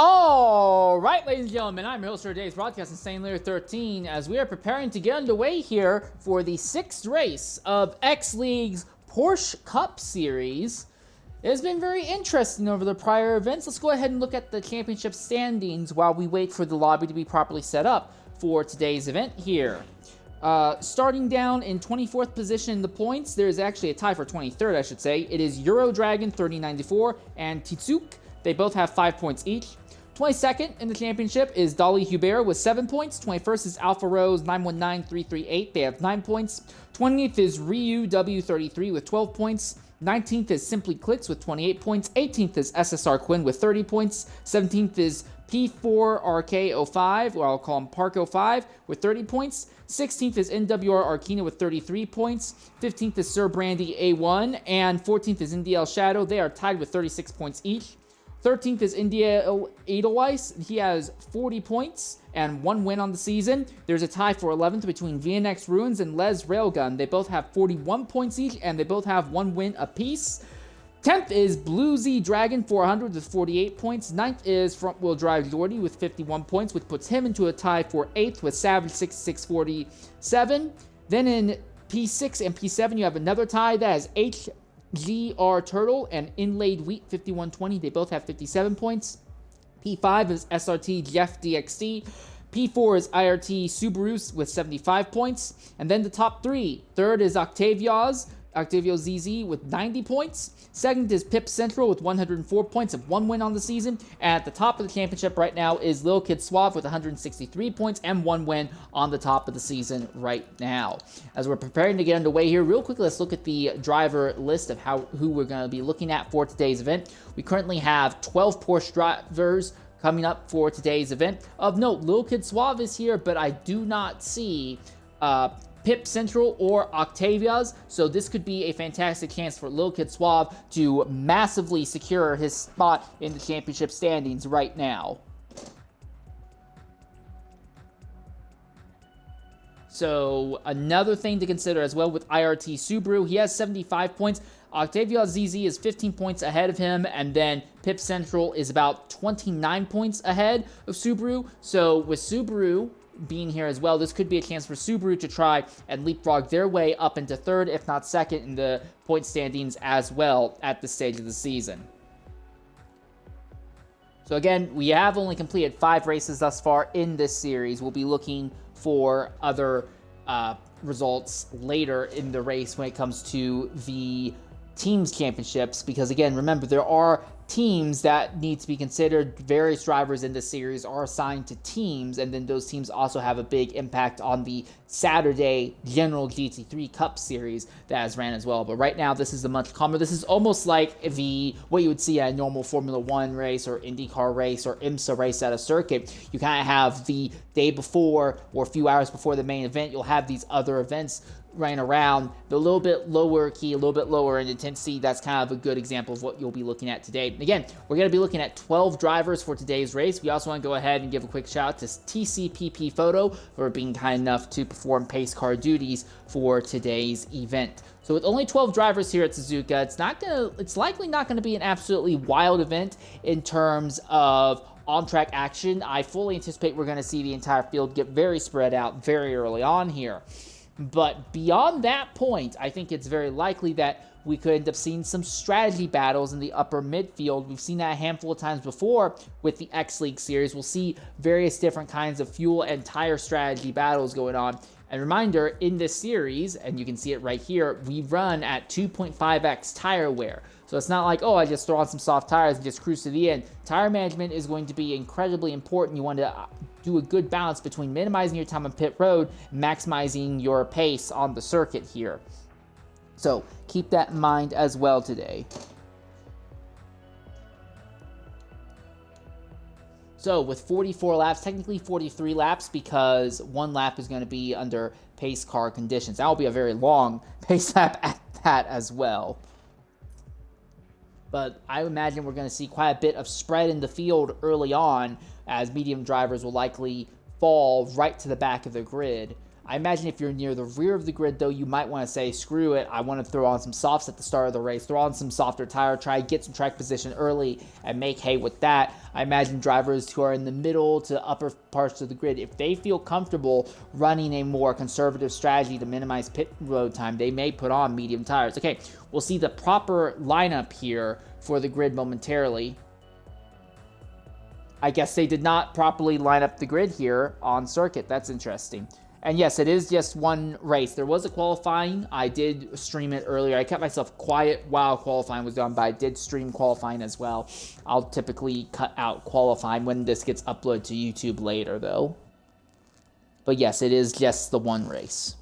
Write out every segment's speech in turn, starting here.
All right, ladies and gentlemen, I'm your host for today's broadcast, Insane Layer 13, as we are preparing to get underway here for the 6th race of X League's Porsche Cup series. It has been very interesting over the prior events. Let's go ahead and look at the championship standings while we wait for the lobby to be properly set up for today's event here. Starting down in 24th position in the points, there is actually a tie for 23rd, I should say. It is Euro Dragon 3094 and Titsuk. They both have 5 points each. 22nd in the championship is Dolly Hubert with 7 points. 21st is Alpha Rose 919338. They have 9 points. 20th is Ryu W33 with 12 points. 19th is Simply Clicks with 28 points. 18th is SSR Quinn with 30 points. 17th is P4RK05, or I'll call him Park05, with 30 points. 16th is NWR Arkina with 33 points. 15th is Sir Brandy A1. And 14th is NDL Shadow. They are tied with 36 points each. 13th is India Edelweiss. He has 40 points and 1 win on the season. There's a tie for 11th between VNX Ruins and Les Railgun. They both have 41 points each, and they both have 1 win apiece. 10th is Blue Z Dragon 400 with 48 points. 9th is Front Wheel Drive Jordy with 51 points, which puts him into a tie for 8th with Savage 6647. Then in P6 and P7, you have another tie that is HGR Turtle and Inlaid Wheat 5120. They both have 57 points. P5 is SRT Jeff DXT. P4 is IRT Subaru with 75 points. And then the top 3. Third is Octavio ZZ with 90 points. Second is Pip Central with 104 points of 1 win on the season. And at the top of the championship right now is Lil Kid Suave with 163 points and 1 win on the top of the season right now. As we're preparing to get underway here, real quickly, let's look at the driver list of who we're going to be looking at for today's event. We currently have 12 Porsche drivers coming up for today's event. Of note, Lil Kid Suave is here, but I do not see Pip Central or Octavia's, so this could be a fantastic chance for Lil Kid Suave to massively secure his spot in the championship standings right now. So another thing to consider as well with IRT Subaru, he has 75 points. Octavio ZZ is 15 points ahead of him, and then Pip Central is about 29 points ahead of Subaru. So with Subaru being here as well, this could be a chance for Subaru to try and leapfrog their way up into 3rd, if not 2nd, in the point standings as well at this stage of the season. So again, we have only completed 5 races thus far in this series. We'll be looking for other results later in the race when it comes to the teams championships, because again, remember, there are teams that need to be considered. Various drivers in this series are assigned to teams, and then those teams also have a big impact on the Saturday General GT3 Cup series that has ran as well. But right now, this is a much calmer. This is almost like what you would see at a normal Formula 1 race or IndyCar race or IMSA race at a circuit. You kind of have the day before or a few hours before the main event, you'll have these other events running around, but a little bit lower key, a little bit lower in intensity. That's kind of a good example of what you'll be looking at today. Again, we're going to be looking at 12 drivers for today's race. We also want to go ahead and give a quick shout out to TCPP Photo for being kind enough to perform pace car duties for today's event. So with only 12 drivers here at Suzuka, it's likely not going to be an absolutely wild event in terms of on-track action. I fully anticipate we're going to see the entire field get very spread out very early on here. But beyond that point, I think it's very likely that we could end up seeing some strategy battles in the upper midfield. We've seen that a handful of times before with the X League series. We'll see various different kinds of fuel and tire strategy battles going on. And reminder, in this series, and you can see it right here, we run at 2.5x tire wear. So it's not like, oh, I just throw on some soft tires and just cruise to the end. Tire management is going to be incredibly important. You want to do a good balance between minimizing your time on pit road and maximizing your pace on the circuit here. So keep that in mind as well today. So with 44 laps, technically 43 laps, because 1 lap is going to be under pace car conditions. That will be a very long pace lap at that as well. But I imagine we're going to see quite a bit of spread in the field early on, as medium drivers will likely fall right to the back of the grid. I imagine if you're near the rear of the grid, though, you might want to say, screw it, I want to throw on some softs at the start of the race, throw on some softer tire, try get some track position early, and make hay with that. I imagine drivers who are in the middle to upper parts of the grid, if they feel comfortable running a more conservative strategy to minimize pit road time, they may put on medium tires. Okay, we'll see the proper lineup here for the grid momentarily. I guess they did not properly line up the grid here on circuit. That's interesting. And yes, it is just one race. There was a qualifying. I did stream it earlier. I kept myself quiet while qualifying was done, but I did stream qualifying as well. I'll typically cut out qualifying when this gets uploaded to YouTube later, though. But yes, it is just the one race.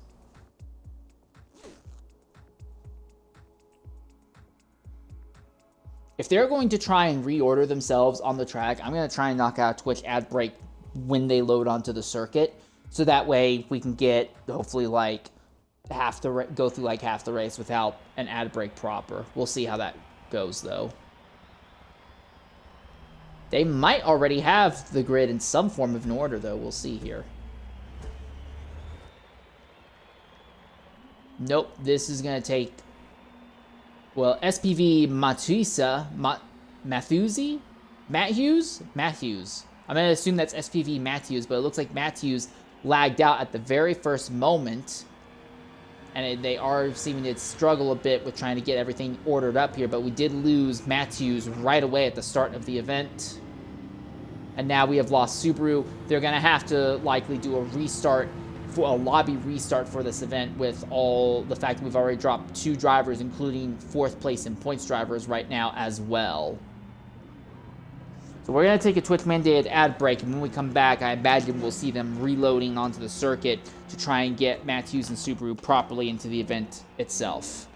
If they're going to try and reorder themselves on the track, I'm going to try and knock out a Twitch ad break when they load onto the circuit. So that way we can get, hopefully, like, go through like half the race without an ad break proper. We'll see how that goes, though. They might already have the grid in some form of an order, though. We'll see here. Nope, this is going to take... Well, SPV Matthews? I'm going to assume that's SPV Matthews, but it looks like Matthews lagged out at the very first moment. And they are seeming to struggle a bit with trying to get everything ordered up here, but we did lose Matthews right away at the start of the event. And now we have lost Subaru. They're going to have to likely do a restart, for a lobby restart for this event, with all the fact that we've already dropped 2 drivers, including 4th place in points drivers right now as well. So we're going to take a Twitch mandated ad break, and when we come back, I imagine we'll see them reloading onto the circuit to try and get Matthews and Subaru properly into the event itself.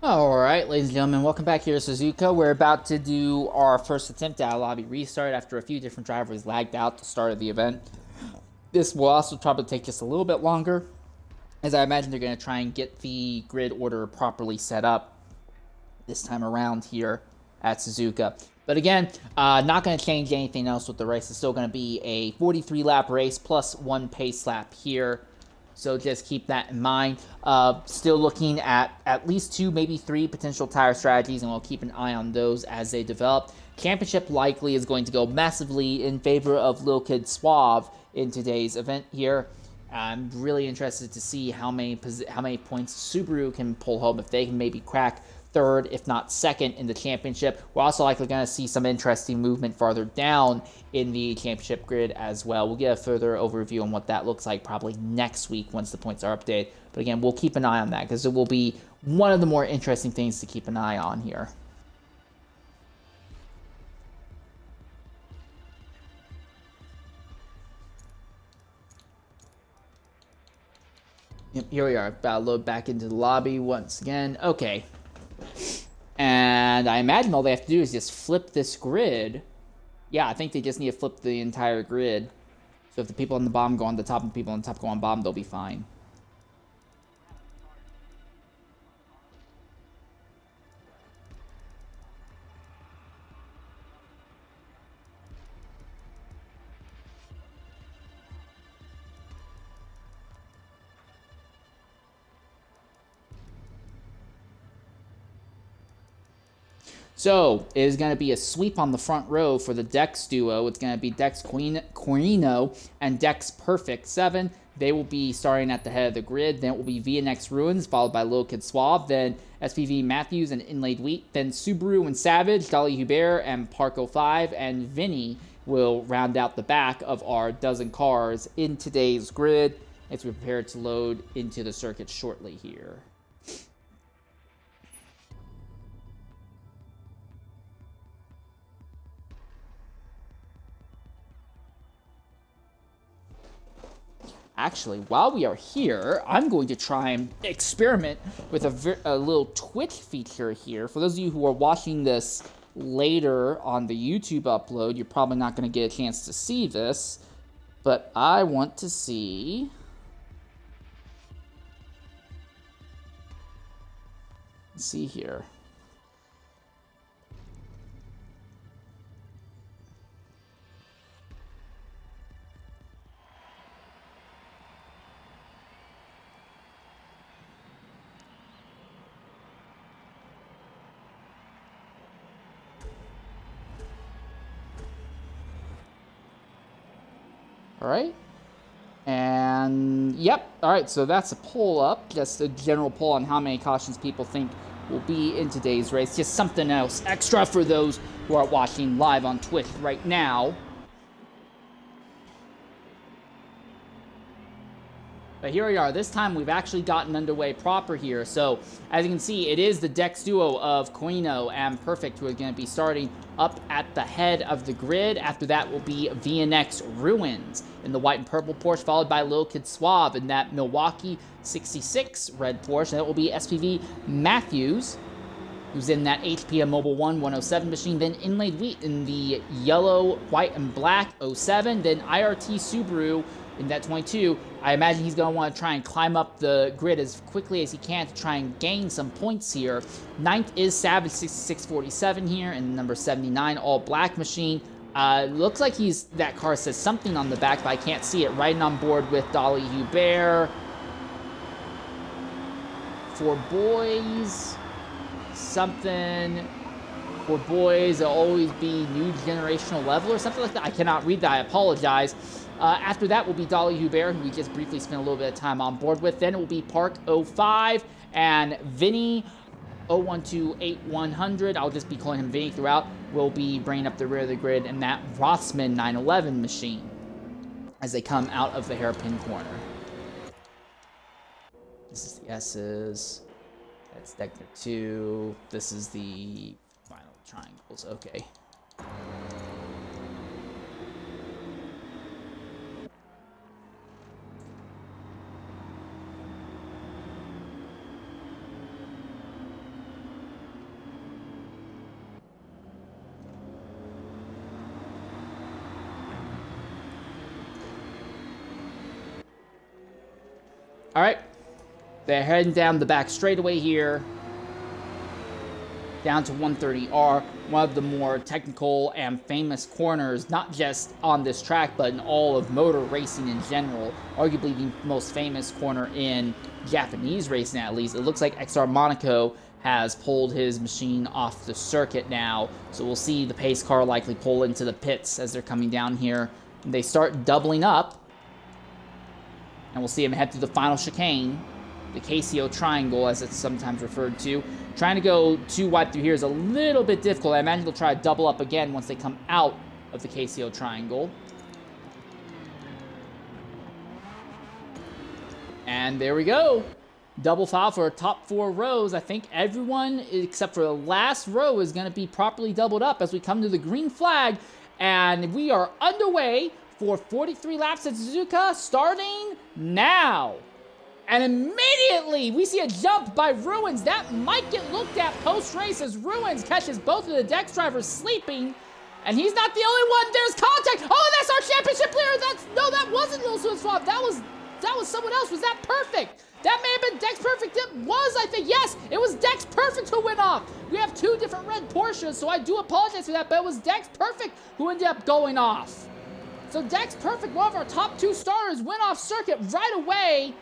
Alright, ladies and gentlemen, welcome back here to Suzuka. We're about to do our first attempt at a lobby restart after a few different drivers lagged out at the start of the event. This will also probably take just a little bit longer, as I imagine they're going to try and get the grid order properly set up this time around here at Suzuka. But again, not going to change anything else with the race. It's still going to be a 43-lap race plus 1 pace lap here. So just keep that in mind. Still looking at least 2, maybe 3 potential tire strategies, and we'll keep an eye on those as they develop. Championship likely is going to go massively in favor of Lil Kid Suave in today's event here. I'm really interested to see how many points Subaru can pull home, if they can maybe crack 3rd, if not 2nd, in the championship. We're also likely going to see some interesting movement farther down in the championship grid as well. We'll get a further overview on what that looks like probably next week once the points are updated. But again, we'll keep an eye on that because it will be one of the more interesting things to keep an eye on here. Yep, here we are. About to load back into the lobby once again. Okay. And I imagine all they have to do is just flip this grid. Yeah, I think they just need to flip the entire grid. So if the people on the bottom go on the top and the people on the top go on bottom, they'll be fine. So, it is going to be a sweep on the front row for the Dex duo. It's going to be Dex Corino and Dex Perfect 7. They will be starting at the head of the grid. Then it will be VNX Ruins, followed by Lil Kid Suave. Then SPV Matthews and Inlaid Wheat. Then Subaru and Savage, Dolly Hubert, and Parko 5. And Vinny will round out the back of our dozen cars in today's grid as we prepare to load into the circuit shortly here. Actually, while we are here, I'm going to try and experiment with a little Twitch feature here. For those of you who are watching this later on the YouTube upload, you're probably not going to get a chance to see this, but I want to see... Let's see here. All right. And, yep. All right, so that's a poll up. Just a general poll on how many cautions people think will be in today's race. Just something else extra for those who are watching live on Twitch right now. But here we are. This time we've actually gotten underway proper here. So as you can see, it is the Dex duo of Coino and Perfect who are going to be starting up at the head of the grid. After that will be VNX Ruins in the white and purple Porsche, followed by Lil Kid Suave in that Milwaukee 66 red Porsche. And that will be SPV Matthews, who's in that HPM Mobile 107 machine. Then Inlaid Wheat in the yellow, white, and black 07. Then IRT Subaru in that 22. I imagine he's going to want to try and climb up the grid as quickly as he can to try and gain some points here. Ninth is Savage 6647 here, and number 79, all black machine. Looks like that car says something on the back, but I can't see it. Riding on board with Dolly Hubert. For boys, something. For boys, it'll always be new generational level or something like that. I cannot read that. I apologize. After that will be Dolly Hubert, who we just briefly spent a little bit of time on board with. Then it will be Park 05 and Vinny 0128-100. I'll just be calling him Vinny throughout. Will be bringing up the rear of the grid in that Rossmann 911 machine as they come out of the hairpin corner. This is the S's. That's Decker 2. This is the final triangles. Okay. All right, they're heading down the back straightaway here, down to 130R, one of the more technical and famous corners, not just on this track, but in all of motor racing in general. Arguably the most famous corner in Japanese racing, at least. It looks like XR Monaco has pulled his machine off the circuit now, so we'll see the pace car likely pull into the pits as they're coming down here. And they start doubling up. And we'll see him head through the final chicane, the KCO triangle, as it's sometimes referred to. Trying to go too wide through here is a little bit difficult. I imagine they'll try to double up again once they come out of the KCO triangle. And there we go. Double file for top 4 rows. I think everyone, except for the last row, is going to be properly doubled up as we come to the green flag. And we are underway for 43 laps at Suzuka, starting now. And immediately, we see a jump by Ruins. That might get looked at post-race as Ruins catches both of the Dex drivers sleeping. And he's not the only one. There's contact. Oh, that's our championship leader. No, that wasn't Lil Swap. That was someone else. Was that Perfect? That may have been Dex Perfect. It was, I think. Yes, it was Dex Perfect who went off. We have two different red Porsches, so I do apologize for that, but it was Dex Perfect who ended up going off. So Dex Perfect, one of our top two starters, went off circuit right away.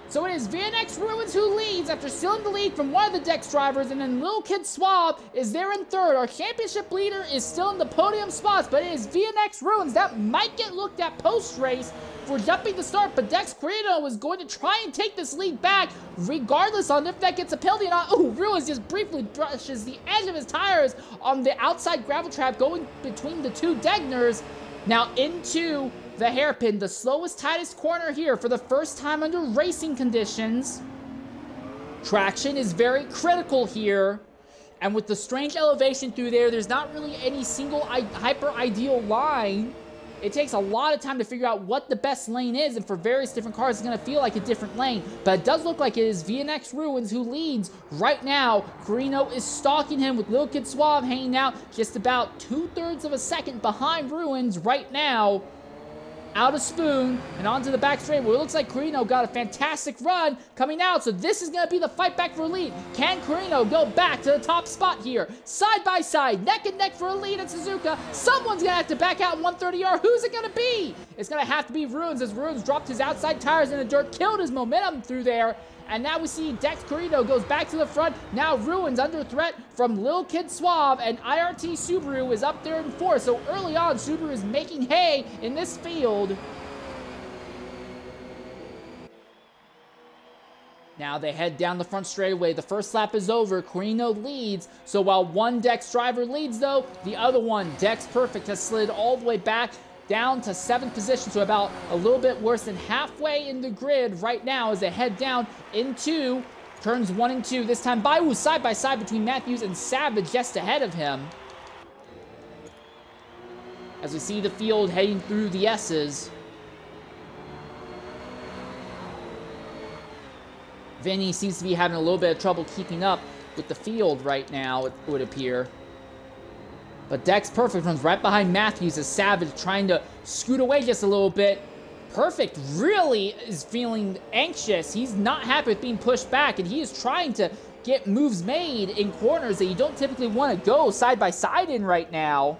So it is VNX Ruins who leads after stealing the lead from one of the Dex drivers, and then Lil Kid Swab is there in third. Our championship leader is still in the podium spots, but it is VNX Ruins that might get looked at post-race for jumping the start, but Dex Carino is going to try and take this lead back, regardless on if that gets a penalty or not. Oh, Ruins just briefly brushes the edge of his tires on the outside gravel trap going between the two Degners. Now into the hairpin, the slowest, tightest corner here for the first time under racing conditions. Traction is very critical here. And with the strange elevation through there, there's not really any single hyper-ideal line. It takes a lot of time to figure out what the best lane is, and for various different cars, it's going to feel like a different lane. But it does look like it is VNX Ruins who leads right now. Carino is stalking him with Lil Kid Suave hanging out just about 2/3 of a second behind Ruins right now. Out of Spoon and onto the back straight where it looks like Carino got a fantastic run coming out. So this is going to be the fight back for a lead. Can Carino go back to the top spot here? Side by side, neck and neck for a lead at Suzuka. Someone's going to have to back out in 130R. Who's it going to be? It's going to have to be Ruins, as Ruins dropped his outside tires in the dirt, killed his momentum through there. And now we see Dex Carino goes back to the front. Now Ruins under threat from Lil Kid Suave, and IRT Subaru is up there in fourth. So early on, Subaru is making hay in this field. Now they head down the front straightaway. The first lap is over. Carino leads. So while one Dex driver leads, though, the other one, Dex Perfect, has slid all the way back down to 7th position, so about a little bit worse than halfway in the grid right now as they head down into turns 1 and 2. This time, Baiwu side by side between Matthews and Savage just ahead of him. As we see the field heading through the S's. Vinny seems to be having a little bit of trouble keeping up with the field right now, it would appear. But Dex Perfect runs right behind Matthews as Savage trying to scoot away just a little bit. Perfect really is feeling anxious. He's not happy with being pushed back, and he is trying to get moves made in corners that you don't typically want to go side by side in right now.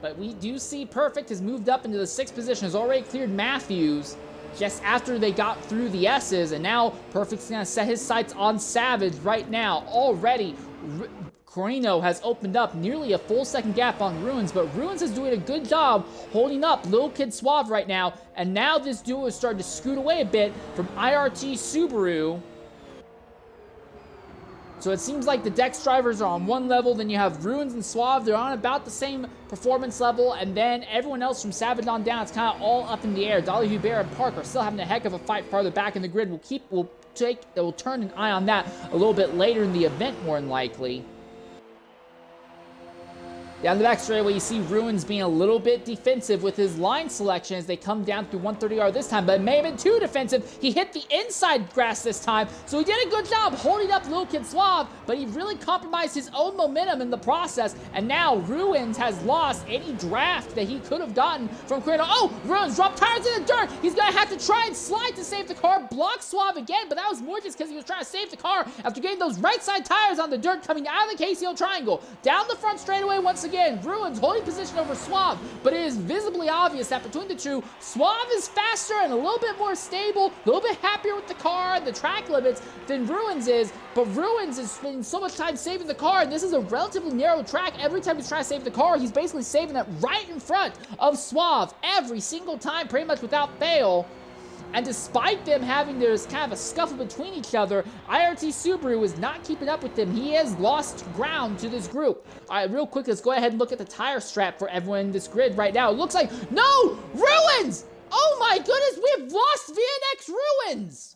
But we do see Perfect has moved up into the 6th position, has already cleared Matthews just after they got through the S's, and now Perfect's going to set his sights on Savage right now. Already, Carino has opened up nearly a full second gap on Ruins, but Ruins is doing a good job holding up Lil Kid Suave right now, and now this duo is starting to scoot away a bit from IRT Subaru. So it seems like the Dex drivers are on one level, then you have Ruins and Suave, they're on about the same performance level, and then everyone else from Savage on down, it's kind of all up in the air. Dolly Hubert and Park are still having a heck of a fight farther back in the grid. We'll turn an eye on that a little bit later in the event, more than likely. Down the back straightaway, you see Ruins being a little bit defensive with his line selection as they come down through 130R this time, but it may have been too defensive. He hit the inside grass this time, so he did a good job holding up Lil Kid Suave, but he really compromised his own momentum in the process, and now Ruins has lost any draft that he could have gotten from Carino. Oh, Ruins dropped tires in the dirt. He's going to have to try and slide to save the car, block Suave again, but that was more just because he was trying to save the car after getting those right side tires on the dirt coming out of the KCO triangle. Down the front straightaway once again, Ruins holding position over Suave, but it is visibly obvious that between the two, Suave is faster and a little bit more stable, a little bit happier with the car and the track limits than Ruins is, but Ruins is spending so much time saving the car, and this is a relatively narrow track. Every time he's trying to save the car, he's basically saving it right in front of Suave every single time, pretty much without fail. And despite them having this kind of a scuffle between each other, IRT Subaru is not keeping up with them. He has lost ground to this group. All right, real quick, let's go ahead and look at the tire strap for everyone in this grid right now. It looks like, no, Ruins! Oh my goodness, we have lost VNX Ruins!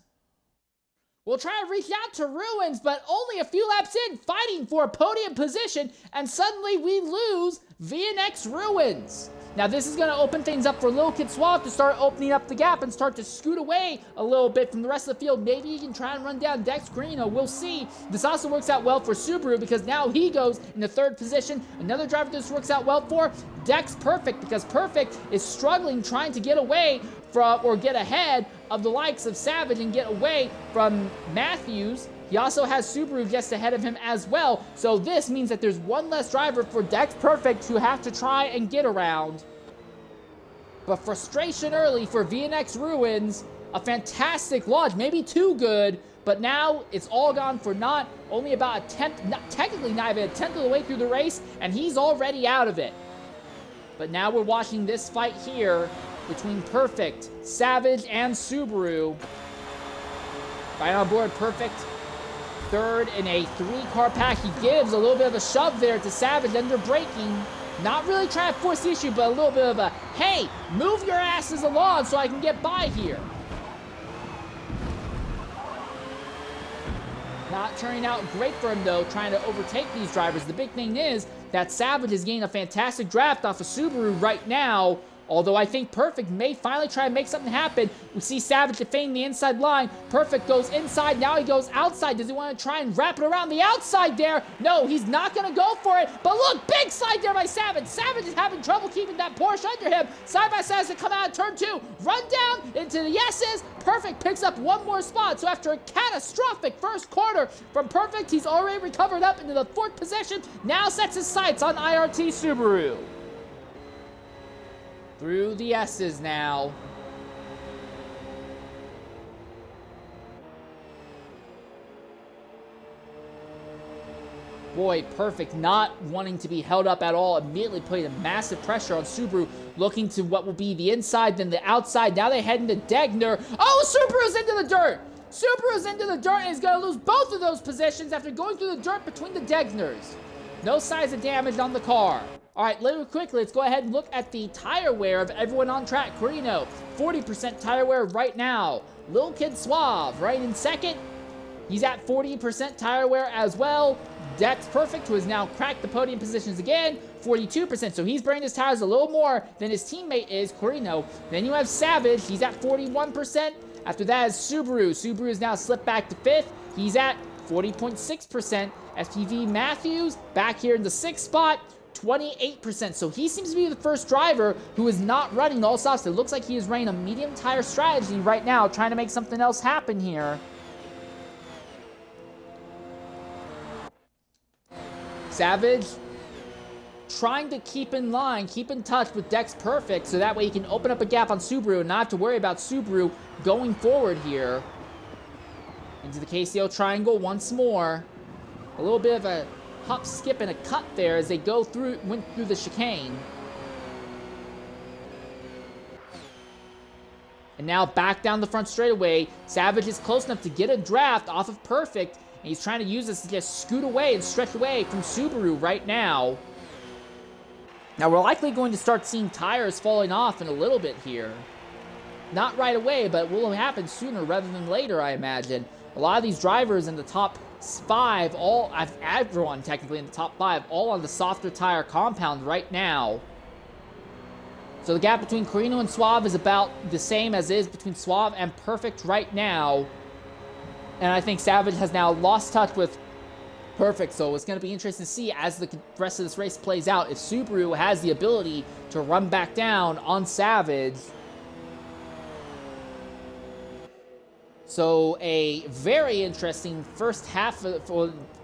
will try to reach out to Ruins, but only a few laps in, fighting for a podium position, and suddenly we lose VNX Ruins. Now this is going to open things up for Lil Kid Suave to start opening up the gap and start to scoot away a little bit from the rest of the field. Maybe he can try and run down Dex Carino. We'll see. This also works out well for Subaru because now he goes in the 3rd position. Another driver this works out well for, Dex Perfect, because Perfect is struggling trying to get away from, or get ahead of the likes of Savage and get away from Matthews. He also has Subaru just ahead of him as well. So this means that there's one less driver for Dex Perfect to have to try and get around. But frustration early for VNX Ruins. A fantastic launch, maybe too good, but now it's all gone for naught. Only about a tenth, technically not even a tenth of the way through the race, and he's already out of it. But now we're watching this fight here between Perfect, Savage, and Subaru. Right on board, Perfect. 3rd in a 3-car pack. He gives a little bit of a shove there to Savage under braking. Not really trying to force the issue, but a little bit of a, hey, move your asses along so I can get by here. Not turning out great for him, though, trying to overtake these drivers. The big thing is that Savage is getting a fantastic draft off of Subaru right now. Although I think Perfect may finally try and make something happen. We see Savage defending the inside line. Perfect goes inside. Now he goes outside. Does he want to try and wrap it around the outside there? No, he's not going to go for it. But look, big slide there by Savage. Savage is having trouble keeping that Porsche under him. Side by side as they come out of turn 2. Run down into the S's. Perfect picks up one more spot. So after a catastrophic first quarter from Perfect, he's already recovered up into the 4th position. Now sets his sights on IRT Subaru. Through the S's now. Boy, Perfect not wanting to be held up at all, immediately putting a massive pressure on Subaru, looking to what will be the inside, then the outside. Now they head into Degner. Oh, Subaru's into the dirt! Subaru's into the dirt and is going to lose both of those positions after going through the dirt between the Degners. No signs of damage on the car. All right, really quickly, let's go ahead and look at the tire wear of everyone on track. Carino, 40% tire wear right now. Lil Kid Suave, right in 2nd. He's at 40% tire wear as well. Dex Perfect, who has now cracked the podium positions again, 42%. So he's burning his tires a little more than his teammate is, Carino. Then you have Savage. He's at 41%. After that is Subaru. Subaru is now slipped back to 5th. He's at 40.6%. FPV Matthews back here in the 6th spot. 28%. So he seems to be the first driver who is not running all softs. It looks like he is running a medium tire strategy right now, trying to make something else happen here. Savage trying to keep in line, keep in touch with Dex Perfect, so that way he can open up a gap on Subaru and not have to worry about Subaru going forward here. Into the KCO triangle once more. A little bit of a hop, skip, and a cut there as they went through the chicane. And now back down the front straightaway. Savage is close enough to get a draft off of Perfect, and he's trying to use this to just scoot away and stretch away from Subaru right now. Now we're likely going to start seeing tires falling off in a little bit here. Not right away, but will happen sooner rather than later, I imagine. A lot of these drivers in the top 5, everyone technically in the top 5, all on the softer tire compound right now. So the gap between Carino and Suave is about the same as it is between Suave and Perfect right now. And I think Savage has now lost touch with Perfect, so it's going to be interesting to see as the rest of this race plays out if Subaru has the ability to run back down on Savage. So a very interesting first half,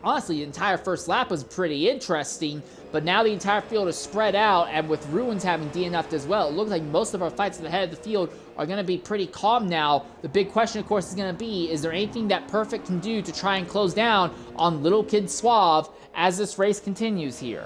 honestly, the entire first lap was pretty interesting, but now the entire field is spread out, and with Ruins having DNF'd as well, it looks like most of our fights at the head of the field are going to be pretty calm now. The big question, of course, is going to be, is there anything that Perfect can do to try and close down on Little Kid Suave as this race continues here?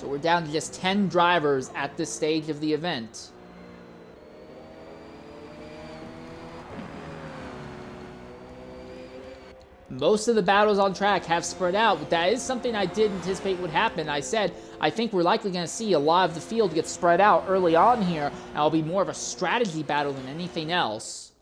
So we're down to just 10 drivers at this stage of the event. Most of the battles on track have spread out. That is something I did anticipate would happen. I said, I think we're likely going to see a lot of the field get spread out early on here, and it'll be more of a strategy battle than anything else.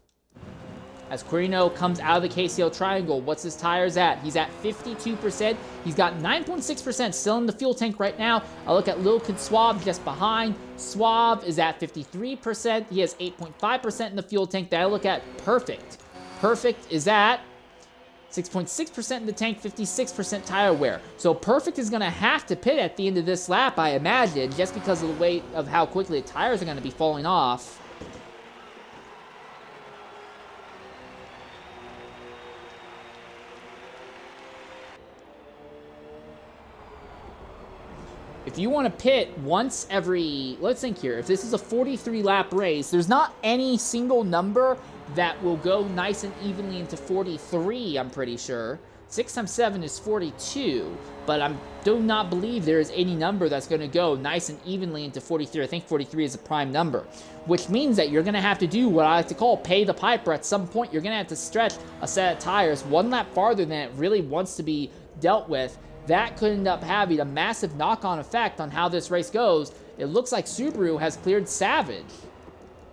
As Quirino comes out of the KCO triangle, what's his tires at? He's at 52%. He's got 9.6% still in the fuel tank right now. I look at Lil Kid Suave just behind. Suave is at 53%. He has 8.5% in the fuel tank. Then I look at Perfect. Perfect is at 6.6% in the tank, 56% tire wear. So Perfect is going to have to pit at the end of this lap, I imagine, just because of the weight of how quickly the tires are going to be falling off. If you want to pit once every, let's think here, if this is a 43 lap race, there's not any single number that will go nice and evenly into 43, I'm pretty sure. 6 times 7 is 42, but I do not believe there is any number that's going to go nice and evenly into 43. I think 43 is a prime number, which means that you're going to have to do what I like to call pay the piper. At some point, you're going to have to stretch a set of tires one lap farther than it really wants to be dealt with. That could end up having a massive knock-on effect on how this race goes. It looks like Subaru has cleared Savage.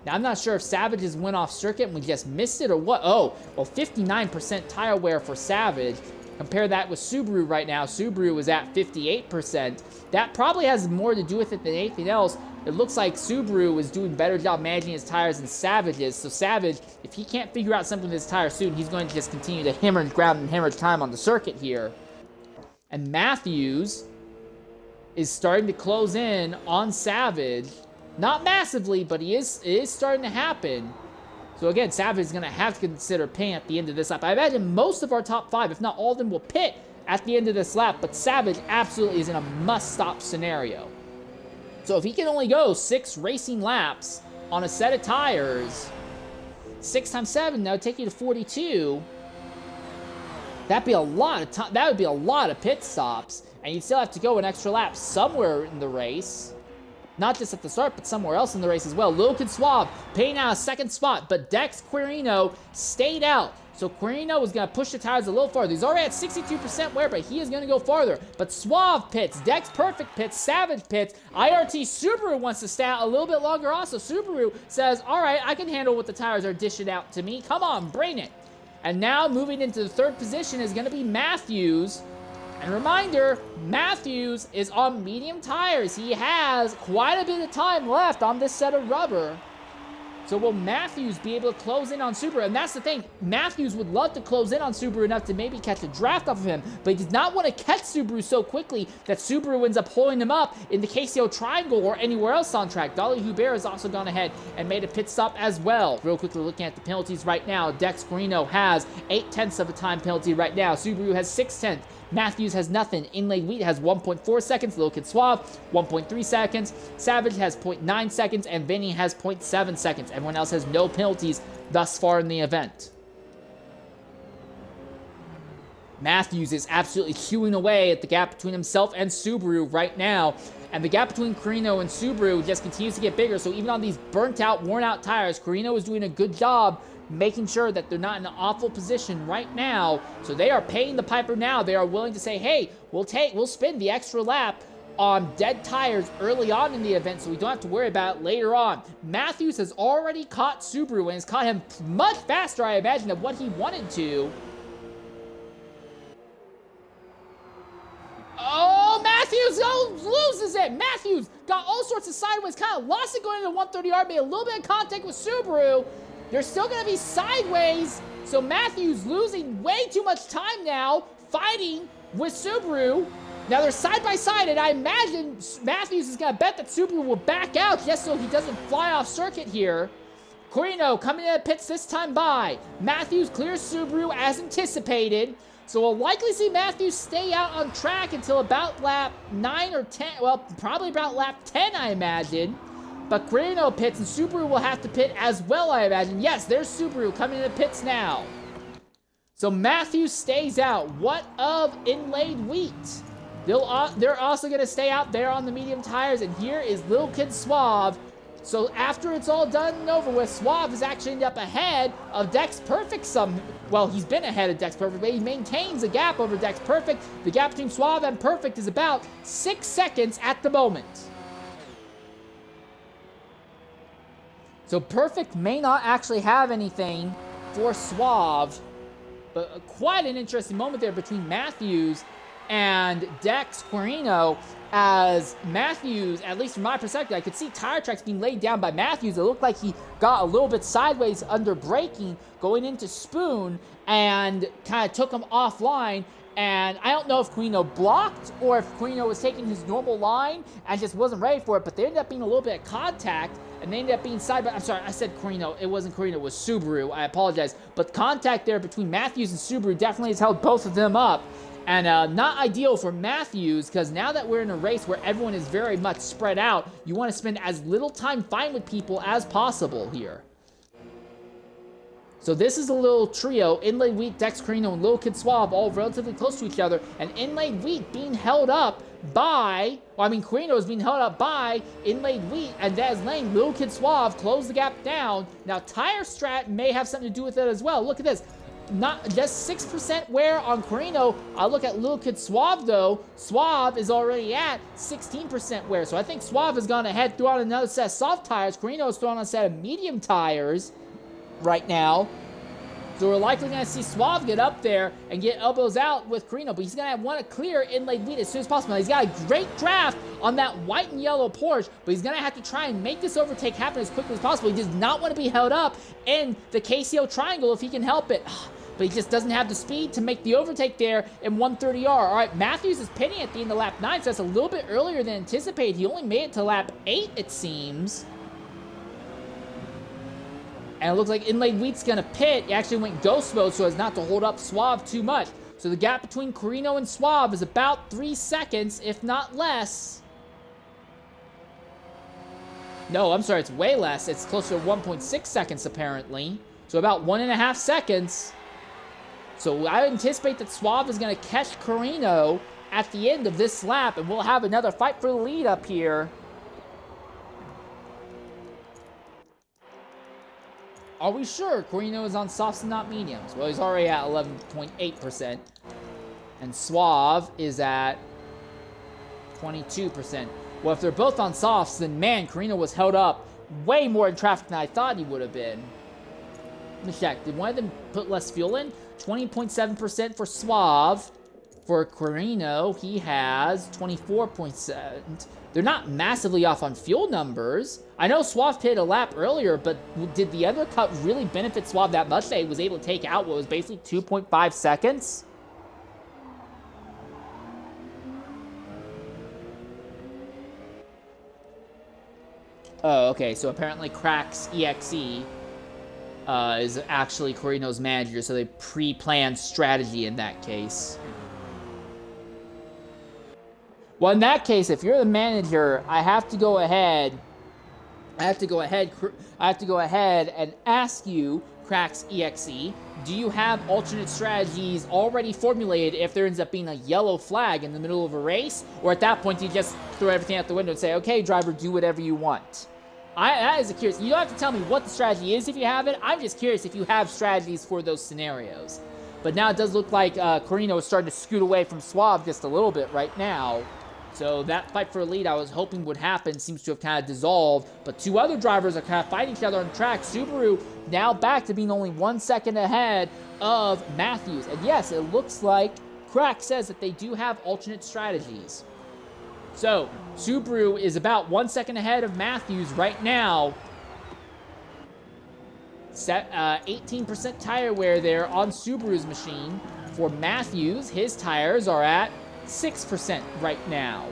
Now, I'm not sure if Savage has went off circuit and we just missed it or what. Oh, well, 59% tire wear for Savage. Compare that with Subaru right now. Subaru is at 58%. That probably has more to do with it than anything else. It looks like Subaru is doing a better job managing his tires than Savage is. So Savage, if he can't figure out something with his tires soon, he's going to just continue to hemorrhage ground and hemorrhage time on the circuit here. And Matthews is starting to close in on Savage. Not massively, but it is starting to happen. So again, Savage is going to have to consider pitting at the end of this lap. I imagine most of our top 5, if not all of them, will pit at the end of this lap. But Savage absolutely is in a must-stop scenario. So if he can only go 6 racing laps on a set of tires, 6 times 7, that would take you to 42. That'd be a lot of time. That would be a lot of pit stops, and you'd still have to go an extra lap somewhere in the race, not just at the start, but somewhere else in the race as well. Lil Kid Suave paying out a second spot, but Dex Quirino stayed out. So Quirino was going to push the tires a little farther. He's already at 62% wear, but he is going to go farther. But Suave pits, Dex Perfect pits, Savage pits, IRT Subaru wants to stay out a little bit longer also. Subaru says, all right, I can handle what the tires are dishing out to me. Come on, bring it. And now moving into the third position is going to be Matthews. And reminder, Matthews is on medium tires. He has quite a bit of time left on this set of rubber. So will Matthews be able to close in on Subaru? And that's the thing. Matthews would love to close in on Subaru enough to maybe catch a draft off of him, but he does not want to catch Subaru so quickly that Subaru ends up holding him up in the KCO Triangle or anywhere else on track. Dolly Hubert has also gone ahead and made a pit stop as well. Real quickly looking at the penalties right now, Dex Quirino has 0.8 of a time penalty right now. Subaru has 0.6. Matthews has nothing. Inlaid Wheat has 1.4 seconds. Lil Kid Suave, 1.3 seconds. Savage has 0.9 seconds. And Vinny has 0.7 seconds. Everyone else has no penalties thus far in the event. Matthews is absolutely chewing away at the gap between himself and Subaru right now. And the gap between Quirino and Subaru just continues to get bigger. So even on these burnt out, worn out tires, Quirino is doing a good job making sure that they're not in an awful position right now. So they are paying the piper now. They are willing to say, hey, we'll spin the extra lap on dead tires early on in the event so we don't have to worry about it later on. Matthews has already caught Subaru and has caught him much faster, I imagine, than what he wanted to. Oh, Matthews loses it. Matthews got all sorts of sideways, kind of lost it going into 130R, made a little bit of contact with Subaru. They're still going to be sideways, so Matthews losing way too much time now, fighting with Subaru. Now they're side by side, and I imagine Matthews is going to bet that Subaru will back out just so he doesn't fly off circuit here. Quirino coming in the pits this time by. Matthews clears Subaru as anticipated. So we'll likely see Matthews stay out on track until about lap 9 or 10. Well, probably about lap 10, I imagine. But Quirino pits, and Subaru will have to pit as well, I imagine. Yes, there's Subaru coming in the pits now. So Matthews stays out. What of Inlaid Wheat? They're also going to stay out there on the medium tires. And here is Lil Kid Suave So after it's all done and over with, Suave has actually ended up ahead of Dex Perfect well, he's been ahead of Dex Perfect, but he maintains a gap over Dex Perfect. The gap between Suave and Perfect is about 6 seconds at the moment. So Perfect may not actually have anything for Suave, but quite an interesting moment there between Matthews and Dex Quirino, as Matthews, at least from my perspective, I could see tire tracks being laid down by Matthews. It looked like he got a little bit sideways under braking going into Spoon and kind of took him offline. And I don't know if Quirino blocked or if Quirino was taking his normal line and just wasn't ready for it, but there ended up being a little bit of contact, and they ended up being side by... I'm sorry, I said Quirino. It wasn't Quirino, it was Subaru. I apologize. But contact there between Matthews and Subaru definitely has held both of them up. And not ideal for Matthews, because now that we're in a race where everyone is very much spread out, you want to spend as little time fighting with people as possible here. So this is a little trio, Inlaid Wheat, Dex Quirino, and Lil Kid Suave, all relatively close to each other, and Inlaid Wheat being held up by, Quirino is being held up by Inlaid Wheat, and Daz Lane, Lil Kid Suave closed the gap down. Now tire strat may have something to do with it as well. Look at this. Not just 6% wear on Quirino. I look at Lil Kid Suave though. Suave is already at 16% wear. So I think Suave has gone ahead, throw on another set of soft tires. Quirino is throwing on a set of medium tires right now. So we're likely going to see Suave get up there and get elbows out with Quirino, but he's going to want to clear Inlaid Wheat as soon as possible. Now, he's got a great draft on that white and yellow Porsche, but he's going to have to try and make this overtake happen as quickly as possible. He does not want to be held up in the KCO triangle if he can help it. But he just doesn't have the speed to make the overtake there in 130R. All right, Matthews is pitting at the end of lap 9, so that's a little bit earlier than anticipated. He only made it to lap 8, it seems. And it looks like Inlaid Wheat's going to pit. He actually went ghost mode so as not to hold up Suave too much. So the gap between Quirino and Suave is about 3 seconds, if not less. No, I'm sorry, it's way less. It's closer to 1.6 seconds, apparently. So about 1.5 seconds. So I anticipate that Suave is going to catch Quirino at the end of this lap, and we'll have another fight for the lead up here. Are we sure Quirino is on softs and not mediums? Well, he's already at 11.8%. And Suave is at 22%. Well, if they're both on softs, then man, Quirino was held up way more in traffic than I thought he would have been. Let me check. Did one of them put less fuel in? 20.7% for Suave. For Quirino, he has 24%. They're not massively off on fuel numbers. I know Suave hit a lap earlier, but did the undercut really benefit Suave that much that he was able to take out what was basically 2.5 seconds? Oh, okay, so apparently Cracks EXE is actually Quirino's manager, so they pre-planned strategy in that case. Well, in that case, if you're the manager, I have to go ahead and ask you, Cracks EXE, do you have alternate strategies already formulated if there ends up being a yellow flag in the middle of a race? Or at that point, you just throw everything out the window and say, okay, driver, do whatever you want? That is curious. You don't have to tell me what the strategy is if you have it. I'm just curious if you have strategies for those scenarios. But now it does look like Quirino is starting to scoot away from Suave just a little bit right now. So that fight for a lead I was hoping would happen seems to have kind of dissolved. But two other drivers are kind of fighting each other on the track. Subaru now back to being only 1 second ahead of Matthews. And yes, it looks like Crack says that they do have alternate strategies. So Subaru is about 1 second ahead of Matthews right now. 18% tire wear there on Subaru's machine. For Matthews, his tires are at 6% right now.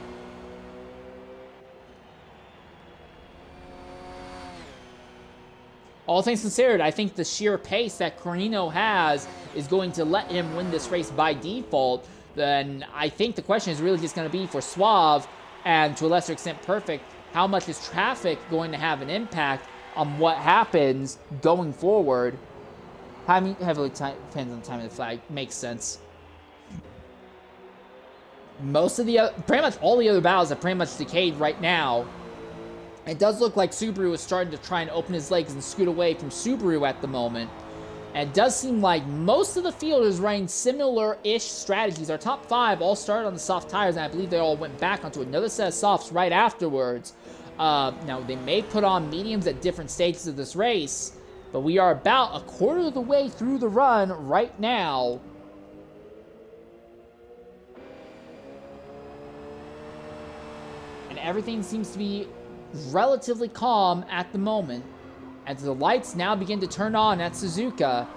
All things considered, I think the sheer pace that Quirino has is going to let him win this race by default. Then I think the question is really just going to be for Suave, and to a lesser extent Perfect, how much is traffic going to have an impact on what happens going forward? Timing heavily depends on the timing of the flag. Makes sense. Most of the pretty much all the other battles have pretty much decayed right now. It does look like Subaru is starting to try and open his legs and scoot away from Subaru at the moment. And it does seem like most of the field is running similar-ish strategies. Our top 5 all started on the soft tires, and I believe they all went back onto another set of softs right afterwards. Now, they may put on mediums at different stages of this race, but we are about a quarter of the way through the run right now. And everything seems to be relatively calm at the moment, as the lights now begin to turn on at Suzuka.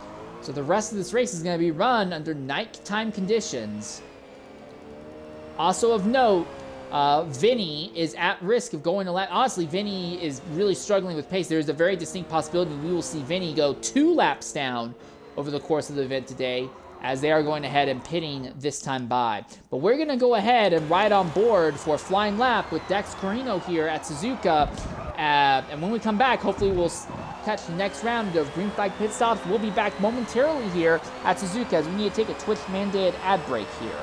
So the rest of this race is going to be run under nighttime conditions. Also of note, Vinny is at risk of going to lap. Honestly, Vinny is really struggling with pace. There's a very distinct possibility we will see Vinny go 2 laps down over the course of the event today, as they are going ahead and pitting this time by. But we're going to go ahead and ride on board for a flying lap with Dex Carino here at Suzuka. And when we come back, hopefully we'll catch the next round of green flag pit stops. We'll be back momentarily here at Suzuka, as we need to take a Twitch mandated ad break here.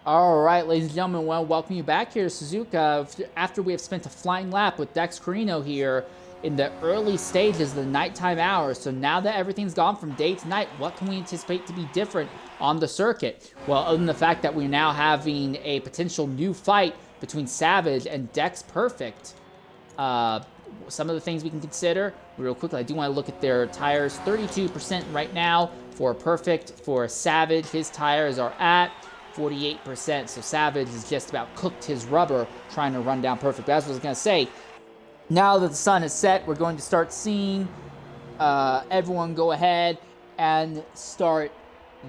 All right, ladies and gentlemen, well, welcome you back here to Suzuka after we have spent a flying lap with Dex Carino here in the early stages of the nighttime hours. So now that everything's gone from day to night, what can we anticipate to be different on the circuit? Well, other than the fact that we're now having a potential new fight between Savage and Dex Perfect. Some of the things we can consider real quickly. I do want to look at their tires. 32% right now for Perfect. For Savage, his tires are at 48%. So Savage has just about cooked his rubber trying to run down Perfect. But as I was going to say, now that the sun is set, we're going to start seeing everyone go ahead and start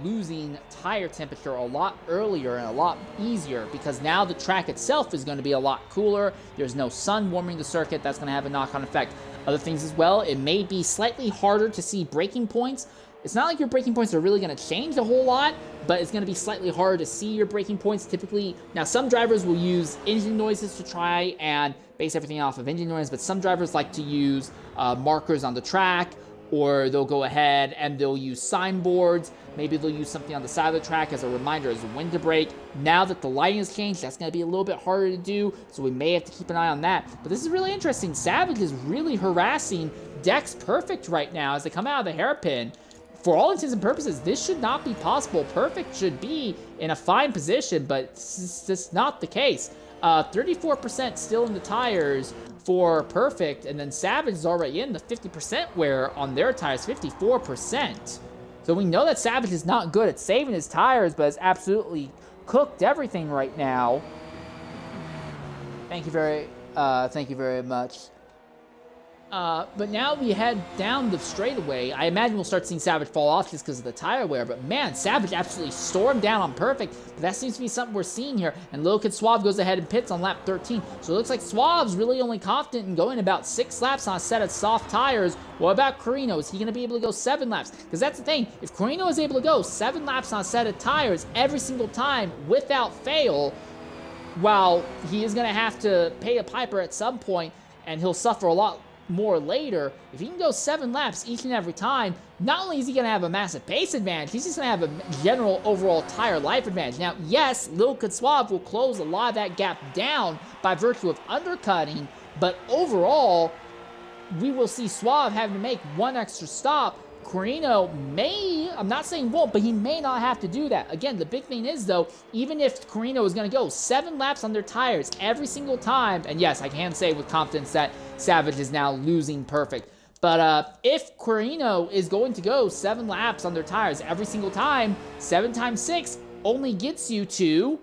losing tire temperature a lot earlier and a lot easier, because now the track itself is going to be a lot cooler. There's no sun warming the circuit. That's going to have a knock-on effect. Other things as well, it may be slightly harder to see braking points. It's not like your braking points are really going to change a whole lot, but it's going to be slightly harder to see your braking points typically. Now, some drivers will use engine noises to try and base everything off of engine noise, but some drivers like to use markers on the track, or they'll go ahead and they'll use signboards. Maybe they'll use something on the side of the track as a reminder as when to brake. Now that the lighting has changed, that's going to be a little bit harder to do, so we may have to keep an eye on that. But this is really interesting. Savage is really harassing Dex Perfect right now as they come out of the hairpin. For all intents and purposes, this should not be possible. Perfect should be in a fine position, but it's just not the case. 34% still in the tires for Perfect, and then Savage is already in the 50% wear on their tires, 54%. So we know that Savage is not good at saving his tires, but has absolutely cooked everything right now. Thank you very much. But now we head down the straightaway. I imagine we'll start seeing Savage fall off just because of the tire wear. But man, Savage absolutely stormed down on perfect. But that seems to be something we're seeing here. And Little Kid Suave goes ahead and pits on lap 13. So it looks like Suave's really only confident in going about 6 laps on a set of soft tires. What about Carino? Is he going to be able to go 7 laps? Because that's the thing. If Carino is able to go 7 laps on a set of tires every single time without fail, while he is going to have to pay a piper at some point, and he'll suffer a lot more later, if he can go 7 laps each and every time, not only is he going to have a massive pace advantage, he's just going to have a general overall tire life advantage. Now, yes, Lil Kid Suave will close a lot of that gap down by virtue of undercutting, but overall, we will see Suave having to make 1 extra stop. Carino may, I'm not saying won't, but he may not have to do that. Again, the big thing is, though, even if Carino is going to go 7 laps on their tires every single time, and yes, I can say with confidence that Savage is now losing perfect, but if Carino is going to go 7 laps on their tires every single time, 7 times 6 only gets you to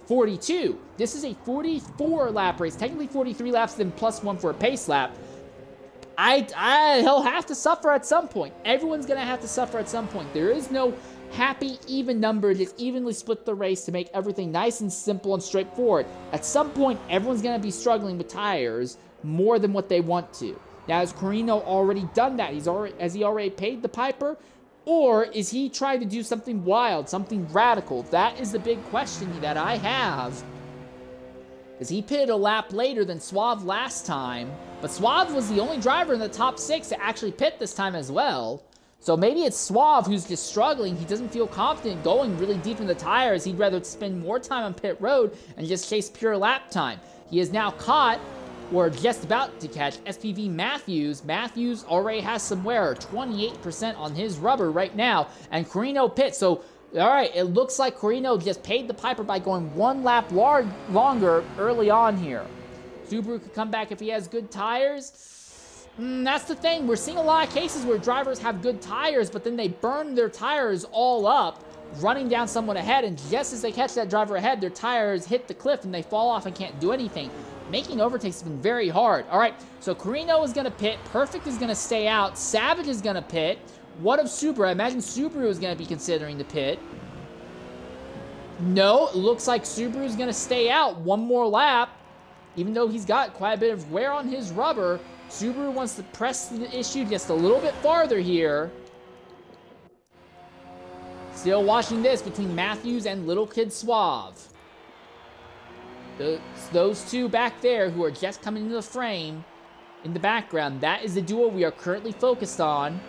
42. This is a 44 lap race, technically 43 laps, then plus 1 for a pace lap. He'll have to suffer at some point. Everyone's going to have to suffer at some point. There is no happy, even number, just evenly split the race to make everything nice and simple and straightforward. At some point, everyone's going to be struggling with tires more than what they want to. Now, has Carino already done that? Has he already paid the piper? Or is he trying to do something wild, something radical? That is the big question that I have. Because he pitted a lap later than Suave last time, but Suave was the only driver in the top 6 to actually pit this time as well. So maybe it's Suave who's just struggling. He doesn't feel confident going really deep in the tires. He'd rather spend more time on pit road and just chase pure lap time. He is now caught, or just about to catch, SPV Matthews. Matthews already has some wear, 28% on his rubber right now, and Carino pits. So all right, it looks like Carino just paid the piper by going 1 lap longer early on here. Subaru could come back if he has good tires. That's the thing. We're seeing a lot of cases where drivers have good tires, but then they burn their tires all up, running down someone ahead, and just as they catch that driver ahead, their tires hit the cliff and they fall off and can't do anything. Making overtakes has been very hard. All right, so Carino is going to pit. Perfect is going to stay out. Savage is going to pit. What of Subaru? I imagine Subaru is going to be considering the pit. No, it looks like Subaru is going to stay out 1 more lap. Even though he's got quite a bit of wear on his rubber, Subaru wants to press the issue just a little bit farther here. Still watching this between Matthews and Little Kid Suave. Those two back there who are just coming into the frame in the background, that is the duo we are currently focused on.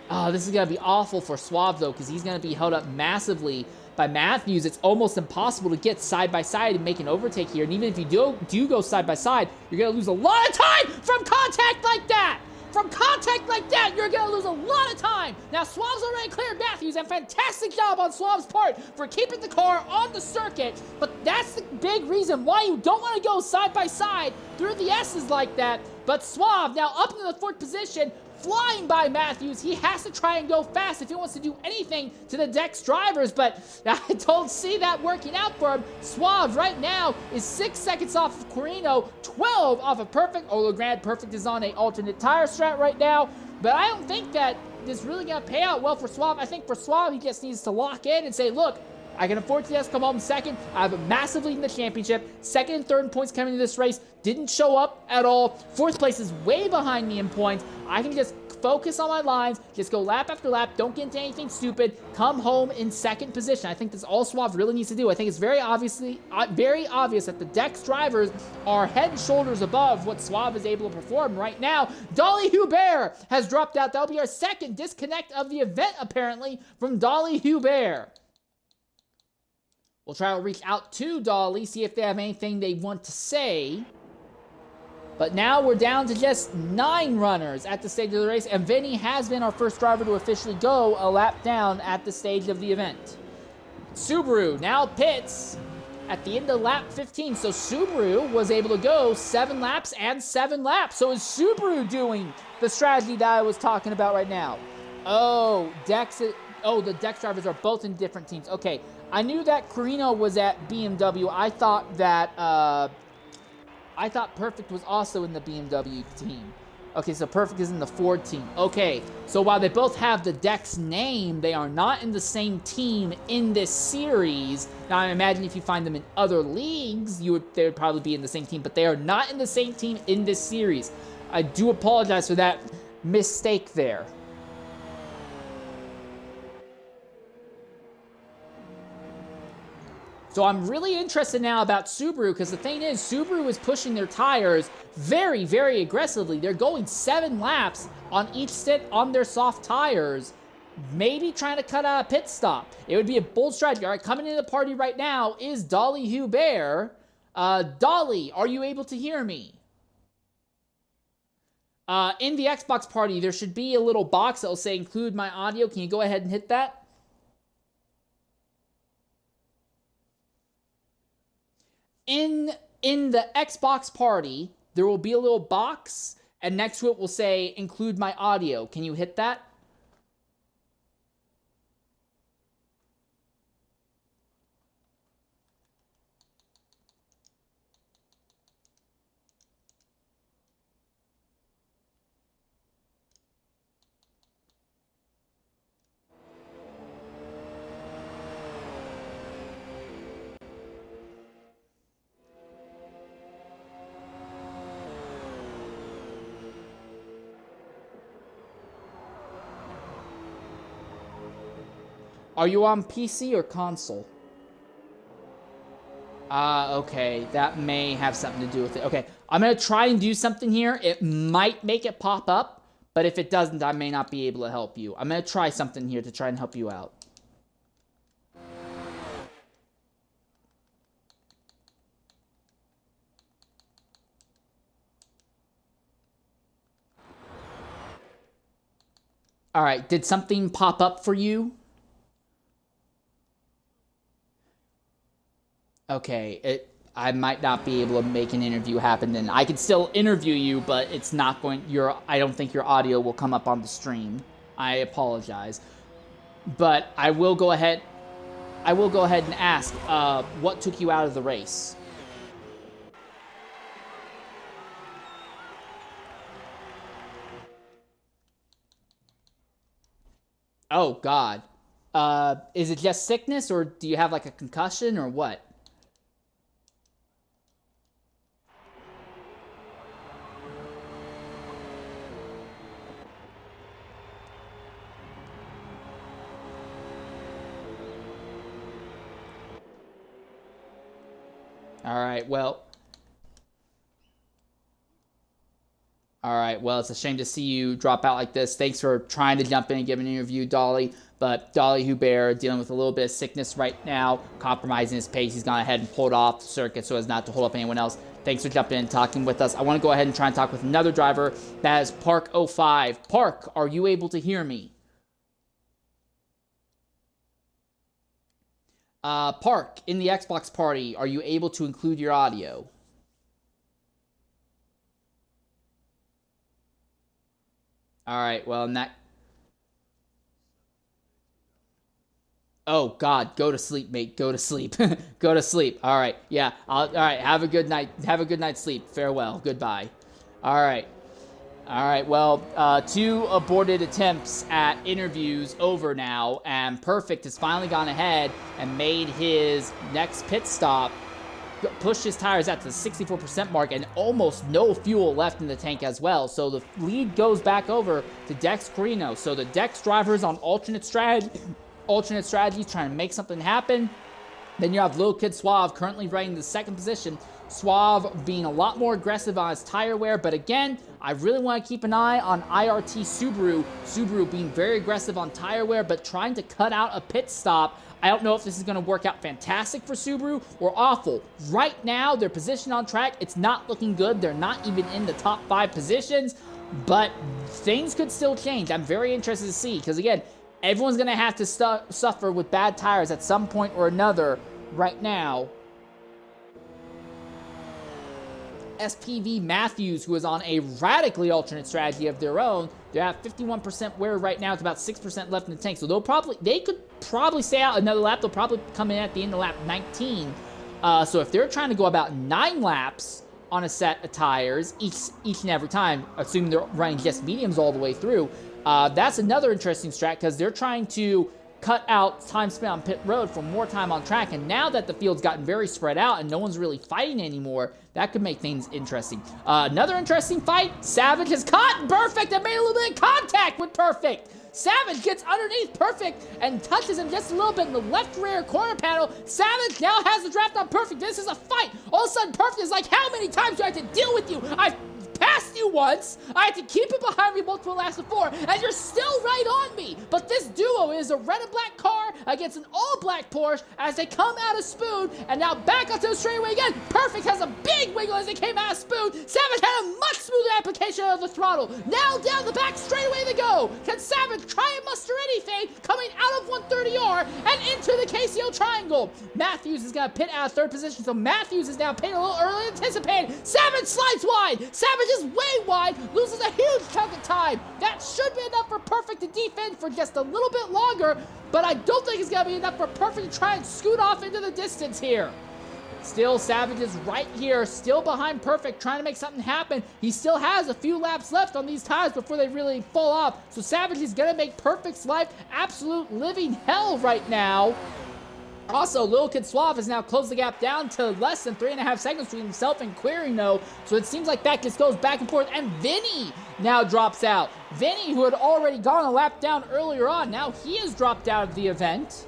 Oh, this is going to be awful for Suave, though, because he's going to be held up massively by Matthews. It's almost impossible to get side by side and make an overtake here. And even if you do go side by side, you're going to lose a lot of time from contact like that. From contact like that, you're going to lose a lot of time. Now, Suave's already cleared Matthews, and fantastic job on Suave's part for keeping the car on the circuit. But that's the big reason why you don't want to go side by side through the S's like that. But Suave now up into the 4th position, flying by Matthews. He has to try and go fast if he wants to do anything to the Dex drivers, but I don't see that working out for him. Suave right now is 6 seconds off of Carino, 12 off of Perfect. Although granted, Perfect is on an alternate tire strat right now, but I don't think that this is really going to pay out well for Suave. I think for Suave, he just needs to lock in and say, look, I can afford to just come home second. I have a massive lead in the championship. 2nd and 3rd in points coming into this race. Didn't show up at all. 4th place is way behind me in points. I can just focus on my lines, just go lap after lap, don't get into anything stupid, come home in 2nd position. I think that's all Suave really needs to do. I think it's very obvious that the Dex drivers are head and shoulders above what Suave is able to perform right now. Dolly Hubert has dropped out. That'll be our 2nd disconnect of the event, apparently, from Dolly Hubert. We'll try to reach out to Dolly, see if they have anything they want to say. But now we're down to just 9 runners at the stage of the race, and Vinny has been our first driver to officially go a lap down at the stage of the event. Subaru now pits at the end of lap 15, so Subaru was able to go 7 laps and 7 laps. So is Subaru doing the strategy that I was talking about right now? Oh, the Dex drivers are both in different teams. Okay, I knew that Carino was at BMW. I thought that Perfect was also in the BMW team. Okay, so Perfect is in the Ford team. Okay, so while they both have the Dex name, they are not in the same team in this series. Now, I imagine if you find them in other leagues, they would probably be in the same team, but they are not in the same team in this series. I do apologize for that mistake there. So I'm really interested now about Subaru, because the thing is, Subaru is pushing their tires very, very aggressively. They're going 7 laps on each stint on their soft tires, maybe trying to cut out a pit stop. It would be a bold strategy. All right, coming into the party right now is Dolly Hubert. Dolly, are you able to hear me? In the Xbox party, there should be a little box that will say include my audio. Can you go ahead and hit that? In the Xbox party, there will be a little box, and next to it will say, include my audio. Can you hit that? Are you on PC or console? Okay. That may have something to do with it. Okay, I'm going to try and do something here. It might make it pop up, but if it doesn't, I may not be able to help you. I'm going to try something here to try and help you out. All right, did something pop up for you? Okay, I might not be able to make an interview happen then. I can still interview you, but it's not going I don't think your audio will come up on the stream. I apologize. But I will go ahead and ask what took you out of the race? Oh god. Is it just sickness, or do you have like a concussion, or what? All right, well, it's a shame to see you drop out like this. Thanks for trying to jump in and give an interview, Dolly. But Dolly Hubert dealing with a little bit of sickness right now, compromising his pace. He's gone ahead and pulled off the circuit so as not to hold up anyone else. Thanks for jumping in and talking with us. I want to go ahead and try and talk with another driver. That is Park05. Park, are you able to hear me? Park, in the Xbox party, are you able to include your audio? All right, well, in that... Oh, God, go to sleep, mate. Go to sleep. Go to sleep. All right, yeah. All right, have a good night. Have a good night's sleep. Farewell. Goodbye. All right. All right, well, 2 aborted attempts at interviews over now, and Perfect has finally gone ahead and made his next pit stop, pushed his tires out to the 64% mark, and almost no fuel left in the tank as well. So the lead goes back over to Dex Carino. So the Dex drivers on alternate strategies trying to make something happen. Then you have Lil Kid Suave currently running the second position. Suave being a lot more aggressive on his tire wear, but again, I really want to keep an eye on IRT Subaru. Subaru being very aggressive on tire wear, but trying to cut out a pit stop. I don't know if this is going to work out fantastic for Subaru or awful. Right now, their position on track, it's not looking good. They're not even in the top 5 positions, but things could still change. I'm very interested to see, because again, everyone's going to have to suffer with bad tires at some point or another right now. SPV Matthews, who is on a radically alternate strategy of their own. They're at 51% wear right now. It's about 6% left in the tank. So they could probably stay out another lap. They'll probably come in at the end of lap 19. So if they're trying to go about 9 laps on a set of tires each and every time, assuming they're running just mediums all the way through, that's another interesting strat, because they're trying to cut out time spent on pit road for more time on track. And now that the field's gotten very spread out and no one's really fighting anymore, that could make things interesting. Another interesting fight, Savage has caught Perfect and made a little bit of contact with Perfect. Savage gets underneath Perfect and touches him just a little bit in the left rear corner panel. Savage now has the draft on Perfect. This is a fight. All of a sudden, Perfect is like, how many times do I have to deal with you? I've passed you once, I had to keep it behind me multiple laps before, and you're still right on me. But this duo is a red and black car against an all-black Porsche as they come out of Spoon, and now back onto the straightaway again. Perfect has a big wiggle as they came out of Spoon. Savage had a much smoother application of the throttle. Now down the back straightaway they go. Can Savage try and muster anything coming out of 130R and into the KCO triangle? Matthews is going to pit out of 3rd position, so Matthews is now pitting a little early than anticipated. Savage slides wide. Savage is way wide, loses a huge chunk of time. That should be enough for Perfect to defend for just a little bit longer, but I don't think it's going to be enough for Perfect to try and scoot off into the distance here. Still, Savage is right here, still behind Perfect, trying to make something happen. He still has a few laps left on these tires before they really fall off, so Savage is going to make Perfect's life absolute living hell right now. Also, Lil Kid Suave has now closed the gap down to less than 3.5 seconds between himself and Quirino, so it seems like that just goes back and forth, and Vinny now drops out. Vinny, who had already gone a lap down earlier on, now he has dropped out of the event.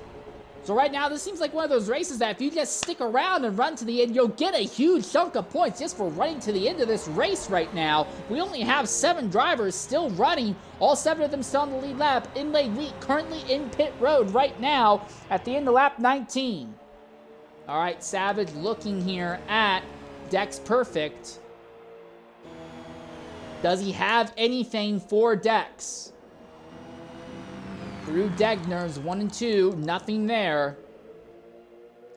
So right now, this seems like one of those races that if you just stick around and run to the end, you'll get a huge chunk of points just for running to the end of this race right now. We only have 7 drivers still running, all 7 of them still on the lead lap. Inlaid Wheat currently in pit road right now at the end of lap 19. All right, Savage looking here at Dex Perfect. Does he have anything for Dex? Through Degners, 1 and 2, nothing there.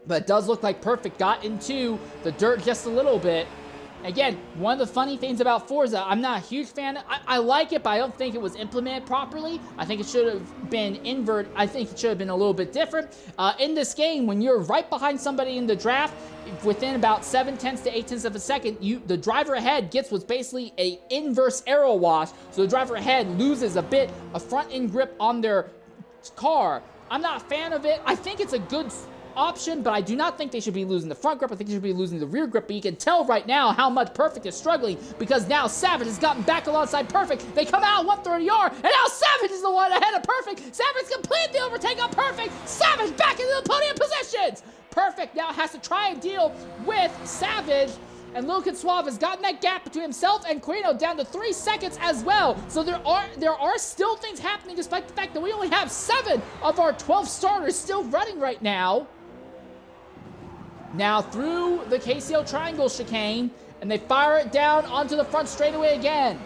But it does look like Perfect got into the dirt just a little bit. Again, one of the funny things about Forza, I'm not a huge fan. I like it, but I don't think it was implemented properly. I think it should have been I think it should have been a little bit different. In this game, when you're right behind somebody in the draft, within about 7/10 to 8/10 of a second, the driver ahead gets what's basically a inverse aero wash. So the driver ahead loses a bit of front end grip on their car. I'm not a fan of it. I think it's a good option, but I do not think they should be losing the front grip. I think they should be losing the rear grip, but you can tell right now how much Perfect is struggling, because now Savage has gotten back alongside Perfect. They come out 130R, and now Savage is the one ahead of Perfect. Savage completed the overtake on Perfect. Savage back into the podium positions. Perfect now has to try and deal with Savage, and Lil Kid Suave has gotten that gap between himself and Quirino down to 3 seconds as well. So there are still things happening, despite the fact that we only have 7 of our 12 starters still running right now. Now through the KCO triangle chicane, and they fire it down onto the front straightaway again.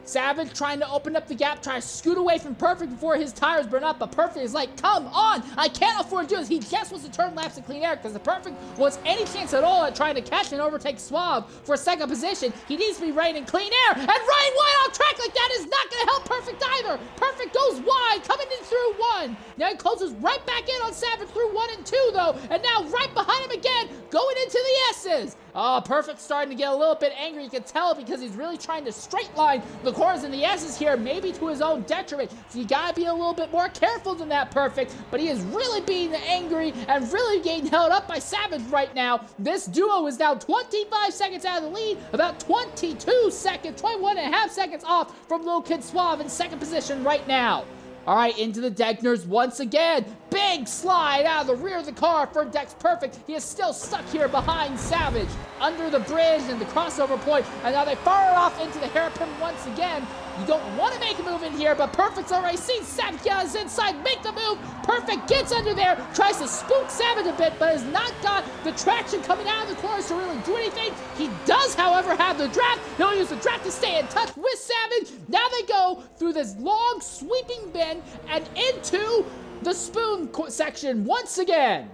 Savage trying to open up the gap, try to scoot away from Perfect before his tires burn up, but Perfect is like, come on, I can't afford to do this. He just wants to turn laps in clean air, because if Perfect wants any chance at all at trying to catch and overtake Suave for 2nd position, he needs to be running in clean air, and running wide on track like that is not going to help Perfect either. Perfect goes wide, coming in through 1. Now he closes right back in on Savage through 1 and 2 though, and now right behind him again, going into the S's. Oh, Perfect's starting to get a little bit angry, you can tell, because he's really trying to straight line the corners and the S's here, maybe to his own detriment. So you gotta be a little bit more careful than that, Perfect. But he is really being angry and really getting held up by Savage right now. This duo is now 25 seconds out of the lead, about 21 and a half seconds off from Lil Kid Suave in 2nd position right now. All right, into the Degners once again. Big slide out of the rear of the car for Dex Perfect. He is still stuck here behind Savage under the bridge and the crossover point, and now they fire off into the hairpin once again. You don't want to make a move in here, but Perfect's already seen Savage get on his inside, make the move. Perfect gets under there, tries to spook Savage a bit, but has not got the traction coming out of the corners to really do anything. He does, however, have the draft. He'll use the draft to stay in touch with Savage. Now they go through this long sweeping bend and into the Spoon section once again.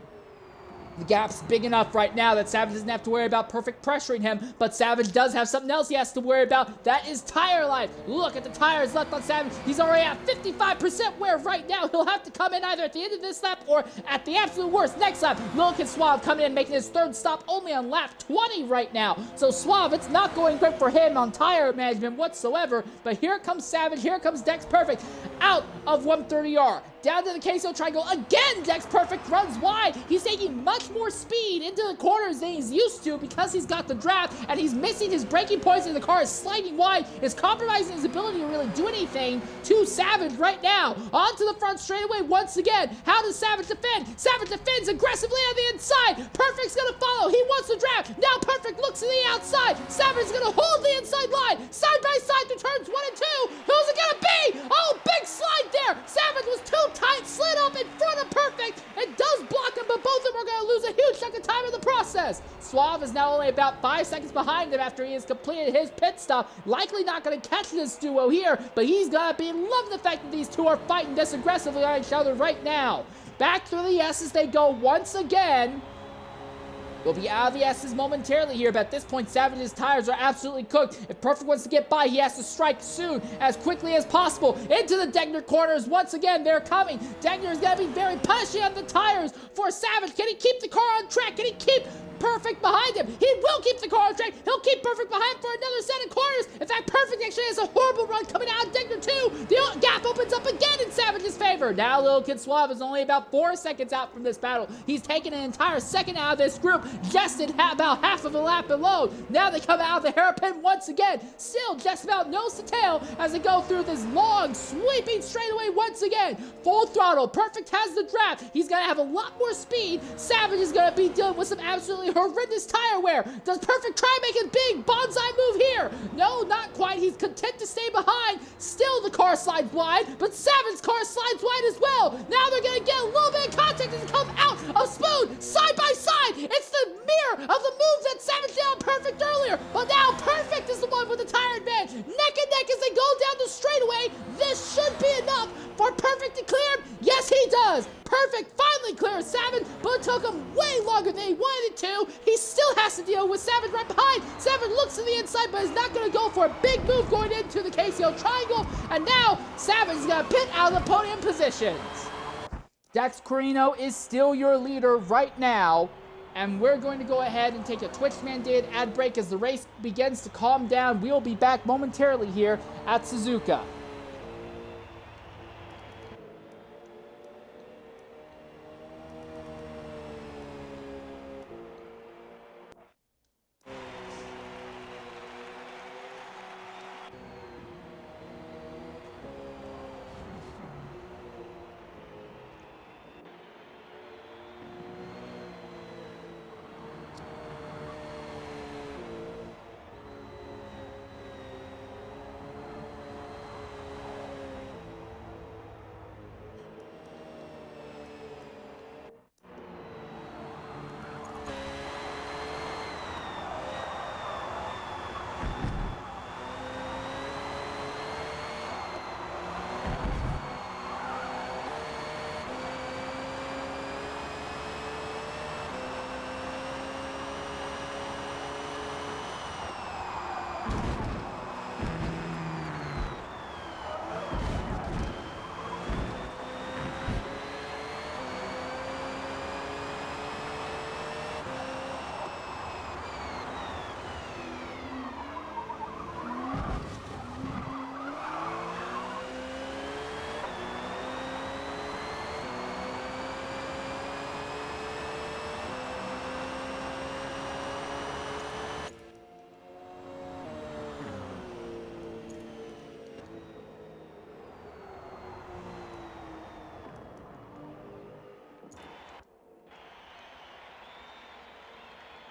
The gap's big enough right now that Savage doesn't have to worry about Perfect pressuring him, but Savage does have something else he has to worry about. That is tire life. Look at the tires left on Savage. He's already at 55% wear right now. He'll have to come in either at the end of this lap or at the absolute worst next lap. Lil Kid Suave coming in, making his third stop only on lap 20 right now. So Suave, it's not going great for him on tire management whatsoever, but here comes Savage, here comes Dex Perfect out of 130R. Down to the queso triangle. Again, Dex Perfect runs wide. He's taking much more speed into the corners than he's used to because he's got the draft, and he's missing his braking points, and the car is sliding wide. It's compromising his ability to really do anything to Savage right now. Onto the front straightaway once again. How does Savage defend? Savage defends aggressively on the inside. Perfect's gonna follow. He wants the draft. Now Perfect looks to the outside. Savage is gonna hold the inside line. Side by side through turns 1 and 2. Who's it gonna be? Oh, big slide there. Savage was too tight, slid up in front of Perfect. It does block him, but both of them are going to lose a huge chunk of time in the process. Suave is now only about 5 seconds behind him after he has completed his pit stop. Likely not going to catch this duo here, but he's going to be loving the fact that these two are fighting this aggressively on each other right now. Back through the S's they go once again. We'll be out of the S's momentarily here, but at this point, Savage's tires are absolutely cooked. If Perfect wants to get by, he has to strike soon, as quickly as possible. Into the Degner corners. Once again, they're coming. Degner is going to be very punishing on the tires for Savage. Can he keep the car on track? Can he keep Perfect behind him? He will keep the car on track. He'll keep Perfect behind for another set of corners. In fact, Perfect actually has a horrible run coming out of Degner too. The gap opens up again in Savage's favor. Now Lil Kid Suave is only about 4 seconds out from this battle. He's taken an entire second out of this group, just in about half of a lap alone. Now they come out of the hairpin once again. Still just about nose to tail as they go through this long, sweeping straightaway once again. Full throttle. Perfect has the draft. He's going to have a lot more speed. Savage is going to be dealing with some absolutely horrendous tire wear. Does Perfect try and make a big bonsai move here? No, not quite. He's content to stay behind. Still the car slides wide, but Savage's car slides wide as well. Now they're going to get a little bit of contact as they come out of smooth side by side. It's the mirror of the moves that Savage did on Perfect earlier, but now Perfect is the one with the tire advantage. Neck and neck as they go down the straightaway. This should be enough for Perfect to clear him. Yes, he does. Perfect finally clears Savage, but it took him way longer than he wanted it to. He still has to deal with Savage right behind. Savage looks to the inside, but is not going to go for a big move going into the KCO triangle. And now Savage is going to pit out of the podium positions. Dax Carino is still your leader right now. And we're going to go ahead and take a Twitch-mandated ad break as the race begins to calm down. We'll be back momentarily here at Suzuka.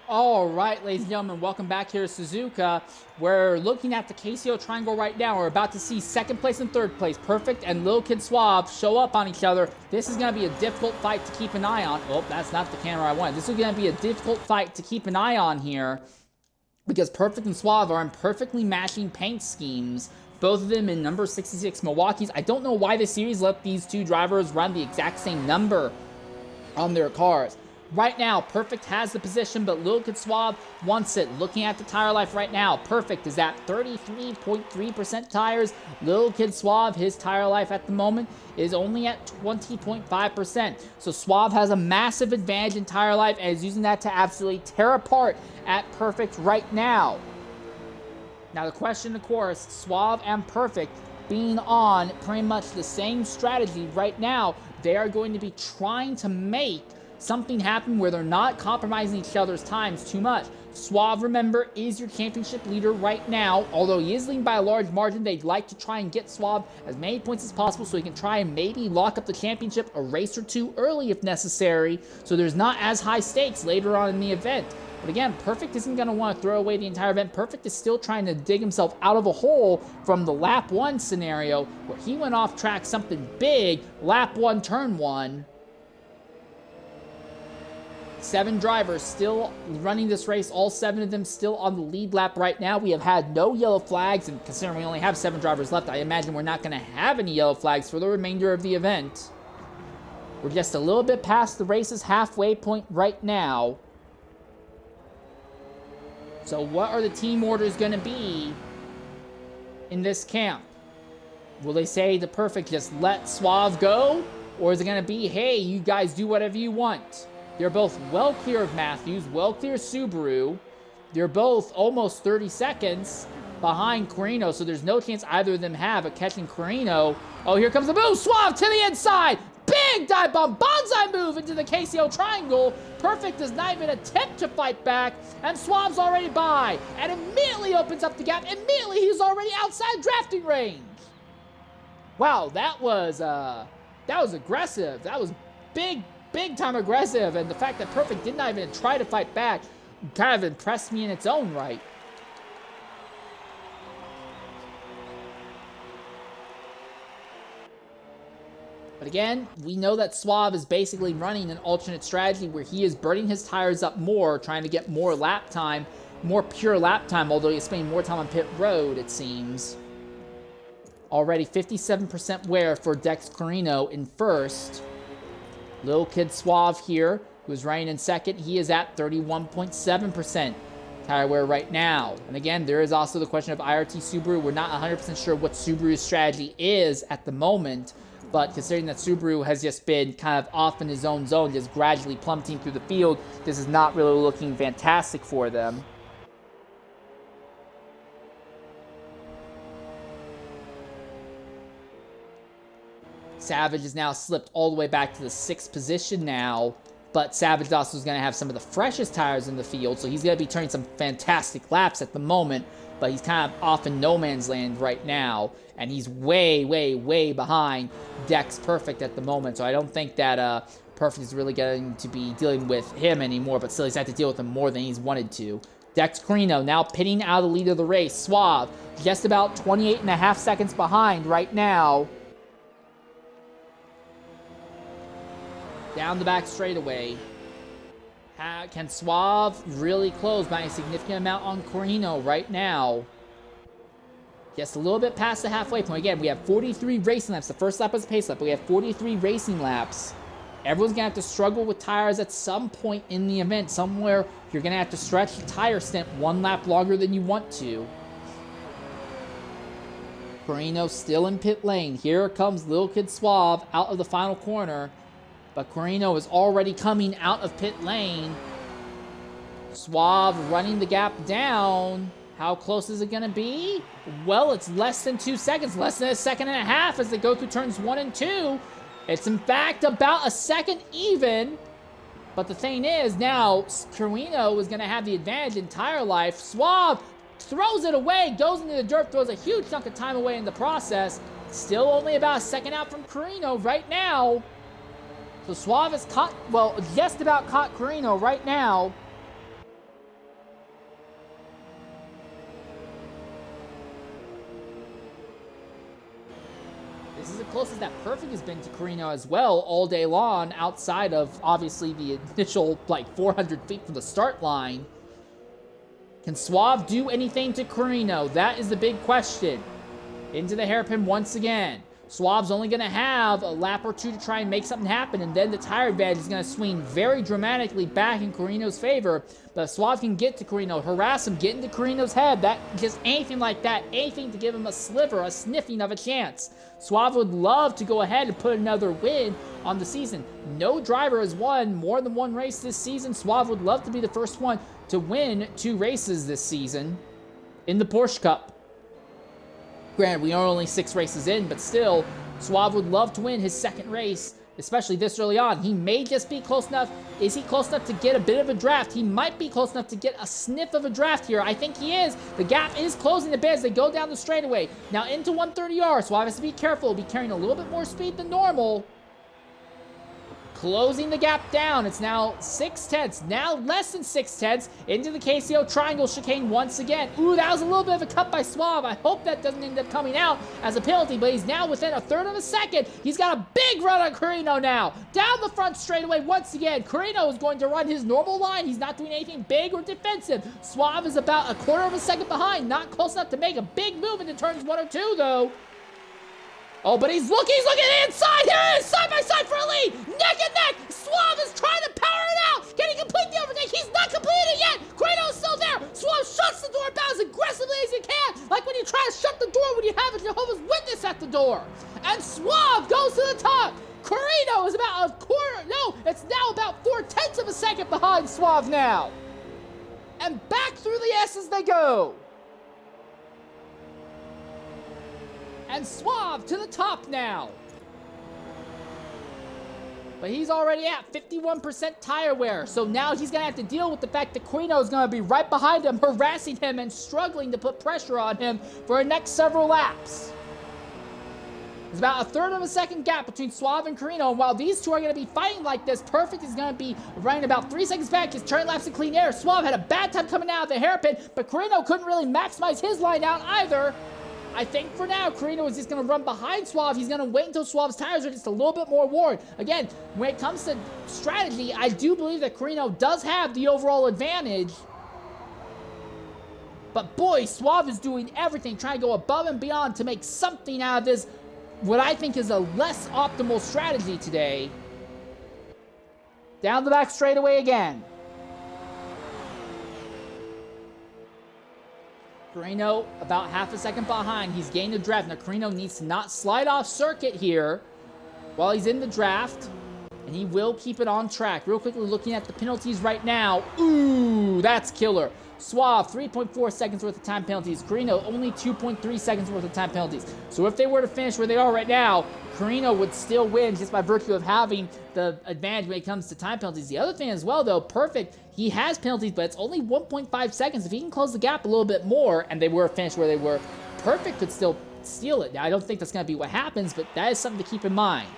All right, ladies and gentlemen, welcome back here to Suzuka. We're looking at the KCO triangle right now. We're about to see second place and third place. Perfect and Lil Kid Suave show up on each other. This is going to be a difficult fight to keep an eye on. Oh, that's not the camera I wanted. This is going to be a difficult fight to keep an eye on here because Perfect and Suave are in perfectly matching paint schemes. Both of them in number 66 Milwaukee's. I don't know why the series let these two drivers run the exact same number on their cars. Right now, Perfect has the position, but Lil Kid Suave wants it. Looking at the tire life right now, Perfect is at 33.3% tires. Lil Kid Suave, his tire life at the moment is only at 20.5%. So Suave has a massive advantage in tire life and is using that to absolutely tear apart at Perfect right now. Now the question, of course, Suave and Perfect being on pretty much the same strategy right now, they are going to be trying to make something happen where they're not compromising each other's times too much. Suave, remember, is your championship leader right now. Although he is leading by a large margin, they'd like to try and get Suave as many points as possible so he can try and maybe lock up the championship a race or two early if necessary, so there's not as high stakes later on in the event. But again, Perfect isn't going to want to throw away the entire event. Perfect is still trying to dig himself out of a hole from the lap 1 scenario where he went off track something big, lap 1, turn 1. 7 drivers still running this race, all 7 of them still on the lead lap right now. We have had no yellow flags, and considering we only have 7 drivers left, I imagine we're not going to have any yellow flags for the remainder of the event. We're just a little bit past the race's halfway point right now. So what are the team orders going to be in this camp? Will they say to Perfect, just let Suave go? Or is it going to be, hey, you guys do whatever you want? They're both well clear of Matthews, well clear of Subaru. They're both almost 30 seconds behind Carino, so there's no chance either of them have of catching Carino. Oh, here comes the move. Suave to the inside. Big dive bomb. Bonsai move into the KCO triangle. Perfect does not even attempt to fight back, and Suave's already by, and immediately opens up the gap. Immediately, he's already outside drafting range. Wow, that was aggressive. That was big time aggressive, and the fact that Perfect did not even try to fight back kind of impressed me in its own right. But again, we know that Suave is basically running an alternate strategy where he is burning his tires up more, trying to get more lap time, more pure lap time, although he's spending more time on pit road, it seems. Already 57% wear for Dex Carino in first. Lil Kid Suave here, who's running in second, he is at 31.7% tire wear right now. And again, there is also the question of IRT Subaru. We're not 100% sure what Subaru's strategy is at the moment, but considering that Subaru has just been kind of off in his own zone, just gradually plummeting through the field, this is not really looking fantastic for them. Savage has now slipped all the way back to the 6th position now, but Savage also is going to have some of the freshest tires in the field, so he's going to be turning some fantastic laps at the moment, but he's kind of off in no man's land right now, and he's way behind Dex Perfect at the moment, so I don't think that Perfect is really going to be dealing with him anymore, but still he's had to deal with him more than he's wanted to. Dex Carino now pitting out of the lead of the race. Suave just about 28.5 seconds behind right now. Down the back straightaway. Can Suave really close by a significant amount on Carino right now? Just a little bit past the halfway point. Again, we have 43 racing laps. The first lap was a pace lap, but we have 43 racing laps. Everyone's going to have to struggle with tires at some point in the event. Somewhere you're going to have to stretch the tire stint 1 lap longer than you want to. Carino still in pit lane. Here comes Lil Kid Suave out of the final corner. But Carino is already coming out of pit lane. Suave running the gap down. How close is it going to be? Well, it's less than 2 seconds. Less than 1.5 seconds as they go through turns 1 and 2. It's in fact about 1 second even. But the thing is, now Carino is going to have the advantage in tire life. Suave throws it away, goes into the dirt, throws a huge chunk of time away in the process. Still only about 1 second out from Carino right now. So Suave is caught, well, just about caught Carino right now. This is the closest that Perfect has been to Carino as well all day long, outside of, obviously, the initial, 400 feet from the start line. Can Suave do anything to Carino? That is the big question. Into the hairpin once again. Suave's only going to have a lap or two to try and make something happen, and then the tire advantage is going to swing very dramatically back in Carino's favor. But if Suave can get to Carino, harass him, get into Carino's head, that just anything like that, anything to give him a sliver, a sniffing of a chance. Suave would love to go ahead and put another win on the season. No driver has won more than one race this season. Suave would love to be the first one to win 2 races this season in the Porsche Cup. Granted, we are only 6 races in, but still, Suave would love to win his second race, especially this early on. He may just be close enough. Is he close enough to get a bit of a draft? He might be close enough to get a sniff of a draft here. I think he is. The gap is closing a bit as they go down the straightaway. Now into 130R. Suave has to be careful. He'll be carrying a little bit more speed than normal. Closing the gap down. It's now 6 tenths. Now less than 6 tenths into the KCO triangle chicane once again. Ooh, that was a little bit of a cut by Suave. I hope that doesn't end up coming out as a penalty, but he's now within a third of a second. He's got a big run on Carino now. Down the front straightaway once again. Carino is going to run his normal line. He's not doing anything big or defensive. Suave is about a quarter of a second behind. Not close enough to make a big move into turns 1 or 2, though. Oh, but he's looking inside. Here it is, side by side for a lead. Neck and neck. Suave is trying to power it out. Can he complete the overtake? He's not completed it yet. Carino is still there. Suave shuts the door about as aggressively as he can. Like when you try to shut the door when you have a Jehovah's Witness at the door. And Suave goes to the top. Carino is about a quarter. No, it's now about 4 tenths of a second behind Suave now. And back through the S as they go. And Suave to the top now. But he's already at 51% tire wear. So now he's going to have to deal with the fact that Carino is going to be right behind him, harassing him and struggling to put pressure on him for the next several laps. There's about a third of a second gap between Suave and Carino. And while these two are going to be fighting like this, Perfect is going to be running about 3 seconds back. His turn laps in clean air. Suave had a bad time coming out of the hairpin, but Carino couldn't really maximize his line out either. I think for now, Carino is just going to run behind Suave. He's going to wait until Suave's tires are just a little bit more worn. Again, when it comes to strategy, I do believe that Carino does have the overall advantage. But boy, Suave is doing everything, trying to go above and beyond to make something out of this, what I think is a less optimal strategy today. Down the back straightaway again. Carino about half a second behind. He's gained the draft. Now Carino needs to not slide off circuit here while he's in the draft. And he will keep it on track. Real quickly looking at the penalties right now. Ooh, that's killer. Suave, 3.4 seconds worth of time penalties. Carino, only 2.3 seconds worth of time penalties. So if they were to finish where they are right now, Carino would still win just by virtue of having the advantage when it comes to time penalties. The other thing as well, though, Perfect, he has penalties, but it's only 1.5 seconds. If he can close the gap a little bit more, and they were finished where they were, Perfect could still steal it. Now, I don't think that's going to be what happens, but that is something to keep in mind.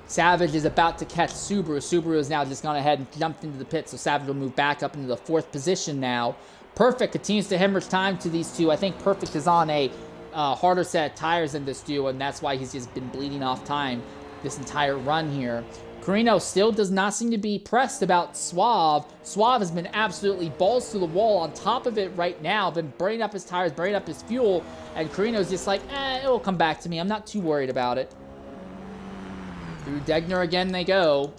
Savage is about to catch Subaru. Subaru has now just gone ahead and jumped into the pit, so Savage will move back up into the 4th position now. Perfect continues to hemorrhage time to these two. I think Perfect is on a harder set of tires than this duo, and that's why he's just been bleeding off time this entire run here. Carino still does not seem to be pressed about Suave. Suave has been absolutely balls to the wall on top of it right now, been burning up his tires, burning up his fuel, and Carino's just like, it'll come back to me. I'm not too worried about it. Through Degner again they go.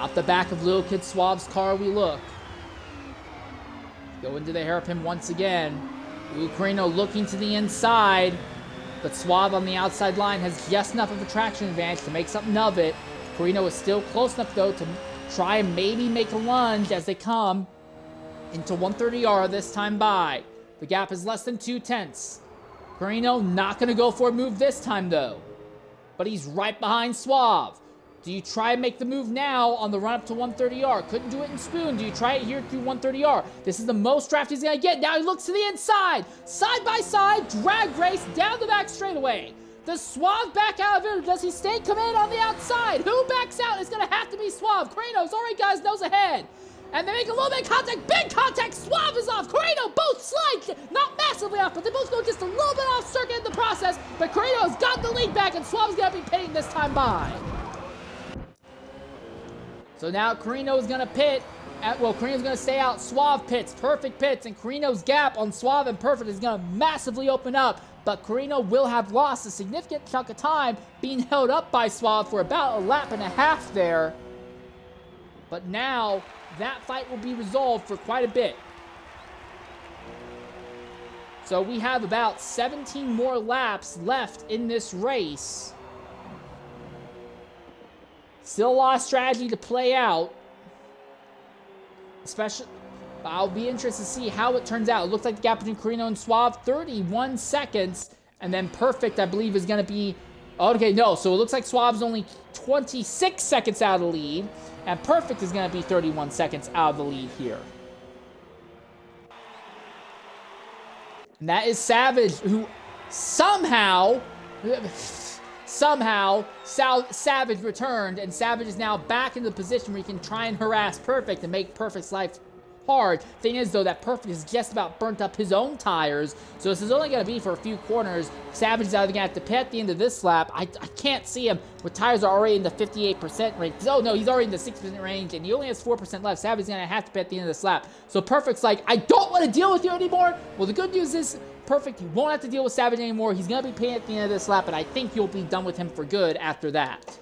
Out the back of Little Kid Suave's car we look. Go into the hairpin once again. Carino looking to the inside, but Suave on the outside line has just enough of a traction advantage to make something of it. Carino is still close enough, though, to try and maybe make a lunge as they come into 130R this time by. The gap is less than 2 tenths. Carino not going to go for a move this time, though. But he's right behind Suave. Do you try and make the move now on the run up to 130R? Couldn't do it in Spoon. Do you try it here through 130R? This is the most draft he's going to get. Now he looks to the inside. Side by side, drag race down the back straightaway. Does Suave back out of it, or does he stay command on the outside? Who backs out? It's going to have to be Suave. Carino's all right, guys, nose ahead. And they make a little bit of contact. Big contact. Suave is off. Carino both slide. Not massively off, but they both go just a little bit off circuit in the process. But Carino has got the lead back, and Suave's going to be pitting this time by. So now Carino's going to pit. Carino's going to stay out. Suave pits. Perfect pits. And Carino's gap on Suave and Perfect is going to massively open up. But Carino will have lost a significant chunk of time being held up by Suave for about a lap and a half there. But now that fight will be resolved for quite a bit. So we have about 17 more laps left in this race. Still a lot of strategy to play out. Especially, I'll be interested to see how it turns out. It looks like the gap between Carino and Suave, 31 seconds. And then Perfect, I believe, is going to be... Okay, no. So it looks like Suave's only 26 seconds out of the lead. And Perfect is going to be 31 seconds out of the lead here. And that is Savage, who somehow Savage returned, and Savage is now back in the position where he can try and harass Perfect and make Perfect's life hard. Thing is, though, that Perfect is just about burnt up his own tires, so this is only going to be for a few corners. Savage is either going to have to pit at the end of this lap. I can't see him with tires are already in the 58% range. Oh, no, he's already in the 60% range, and he only has 4% left. Savage is going to have to pit at the end of this lap. So Perfect's like, I don't want to deal with you anymore. Well, the good news is, Perfect, you won't have to deal with Savage anymore. He's going to be pitting at the end of this lap, and I think you'll be done with him for good after that.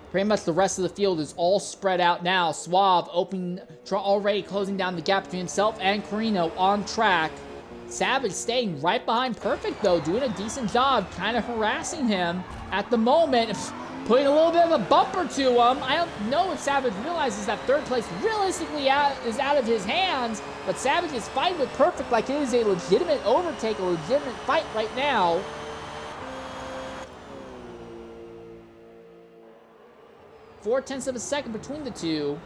Pretty much the rest of the field is all spread out now. Suave already closing down the gap between himself and Carino on track. Savage staying right behind Perfect, though, doing a decent job kind of harassing him at the moment, putting a little bit of a bumper to him. I don't know if Savage realizes that third place realistically is out of his hands, but Savage is fighting with Perfect like it is a legitimate overtake, a legitimate fight right now. Four-tenths of a second between the two.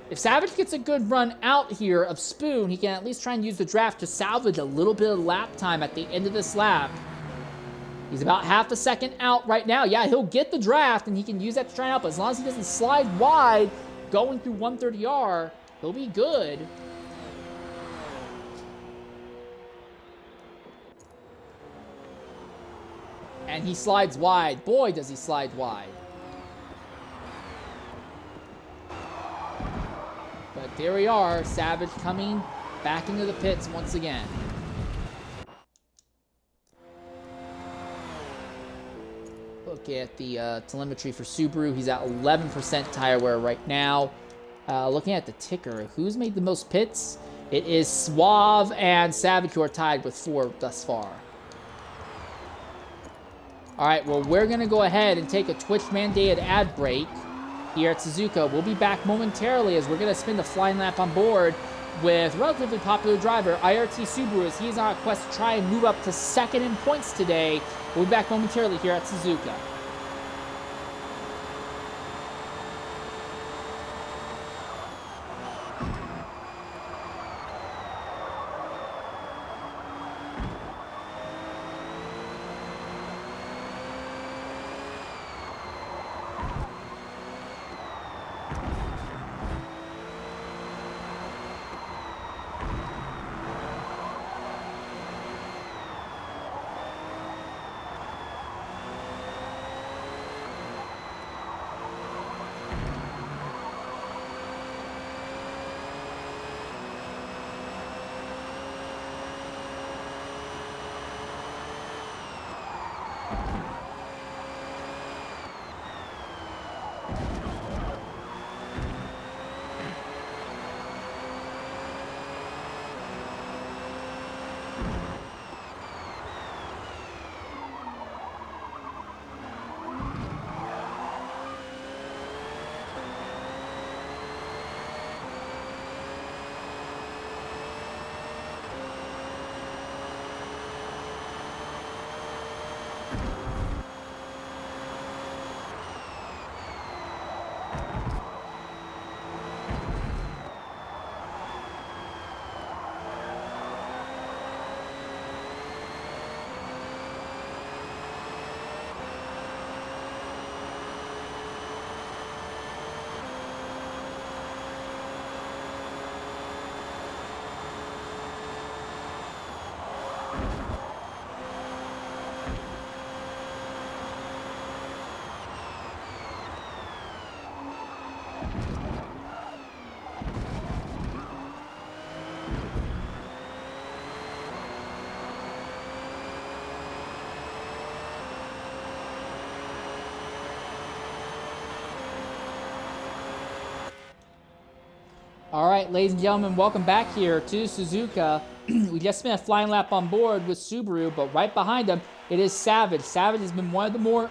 If Savage gets a good run out here of Spoon, he can at least try and use the draft to salvage a little bit of lap time at the end of this lap. He's about half a second out right now. Yeah, he'll get the draft, and he can use that to try and help. As long as he doesn't slide wide going through 130R, he'll be good. And he slides wide. Boy, does he slide wide. But there we are, Savage coming back into the pits once again. Look at the telemetry for Subaru. He's at 11% tire wear right now. Looking at the ticker, who's made the most pits? It is Suave and Savage who are tied with 4 thus far. All right, well, we're going to go ahead and take a Twitch-mandated ad break here at Suzuka. We'll be back momentarily as we're going to spin the flying lap on board with relatively popular driver IRT Subaru, as he's on a quest to try and move up to second in points today. We'll be back momentarily here at Suzuka. All right, ladies and gentlemen, welcome back here to Suzuka. We just spent a flying lap on board with Subaru, but right behind them, it is Savage. Savage has been one of the more,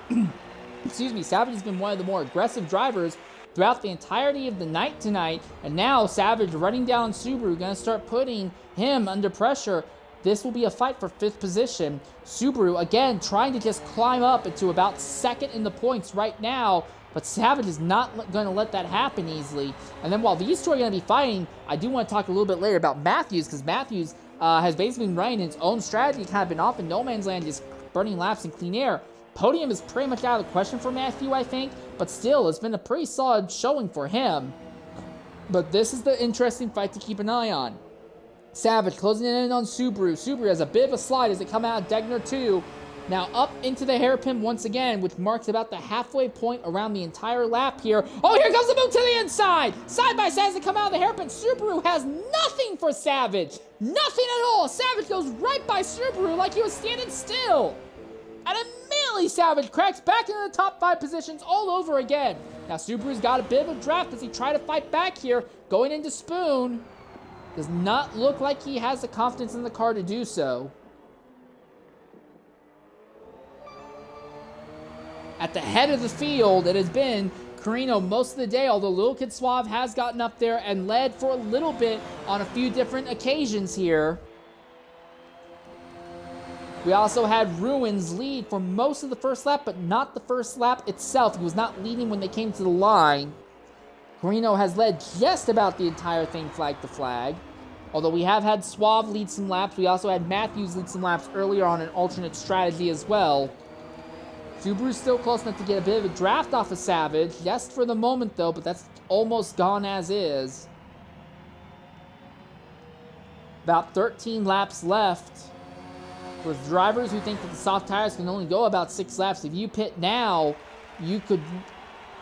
Savage has been one of the more aggressive drivers throughout the entirety of the night tonight, and now Savage running down Subaru, gonna start putting him under pressure. This will be a fight for 5th position. Subaru, again, trying to just climb up into about 2nd in the points right now, but Savage is not going to let that happen easily. And then while these two are going to be fighting, I do want to talk a little bit later about Matthews, because Matthews has basically been running his own strategy, kind of been off in no man's land, just burning laps in clean air. Podium is pretty much out of the question for Matthew, I think, but still, it's been a pretty solid showing for him. But this is the interesting fight to keep an eye on. Savage closing in on Subaru. Subaru has a bit of a slide as they come out of Degner 2. Now up into the hairpin once again, which marks about the halfway point around the entire lap here. Oh, here comes the move to the inside. Side by side as they come out of the hairpin. Subaru has nothing for Savage. Nothing at all. Savage goes right by Subaru like he was standing still. And immediately Savage cracks back into the top 5 positions all over again. Now Subaru's got a bit of a draft as he tries to fight back here. Going into Spoon. Does not look like he has the confidence in the car to do so. At the head of the field, it has been Carino most of the day, although Little Kid Suave has gotten up there and led for a little bit on a few different occasions here. We also had Ruins lead for most of the first lap, but not the first lap itself. He was not leading when they came to the line. Carino has led just about the entire thing flag to flag. Although we have had Suave lead some laps, we also had Matthews lead some laps earlier on an alternate strategy as well. Subaru's still close enough to get a bit of a draft off of Savage, just for the moment though, but that's almost gone as is. About 13 laps left. For drivers who think that the soft tires can only go about 6 laps, if you pit now, you could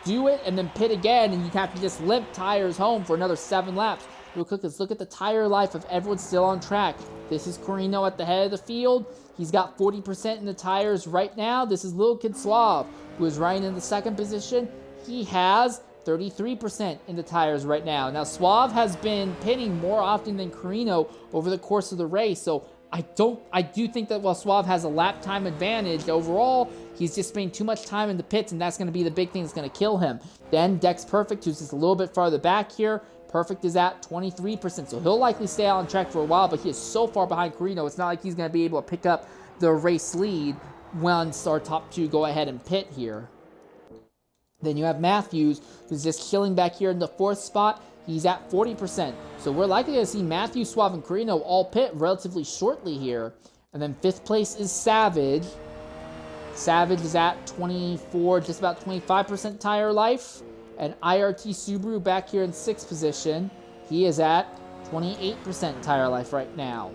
do it and then pit again, and you'd have to just limp tires home for another 7 laps. Real quick, let's look at the tire life of everyone still on track. This is Carino at the head of the field. He's got 40% in the tires right now. This is Little Kid Suave, who is riding in the 2nd position. He has 33% in the tires right now. Now, Suave has been pitting more often than Carino over the course of the race, so I do think that while Suave has a lap time advantage, overall, he's just spending too much time in the pits, and that's going to be the big thing that's going to kill him. Then Dex Perfect, who's just a little bit farther back here. Perfect is at 23%, so he'll likely stay out on track for a while, but he is so far behind Carino, it's not like he's going to be able to pick up the race lead once our top 2 go ahead and pit here. Then you have Matthews, who's just chilling back here in the 4th spot. He's at 40%. So we're likely to see Matthews, Suave, and Carino all pit relatively shortly here. And then 5th place is Savage. Savage is at 24, just about 25% tire life. And IRT Subaru back here in 6th position. He is at 28% tire life right now.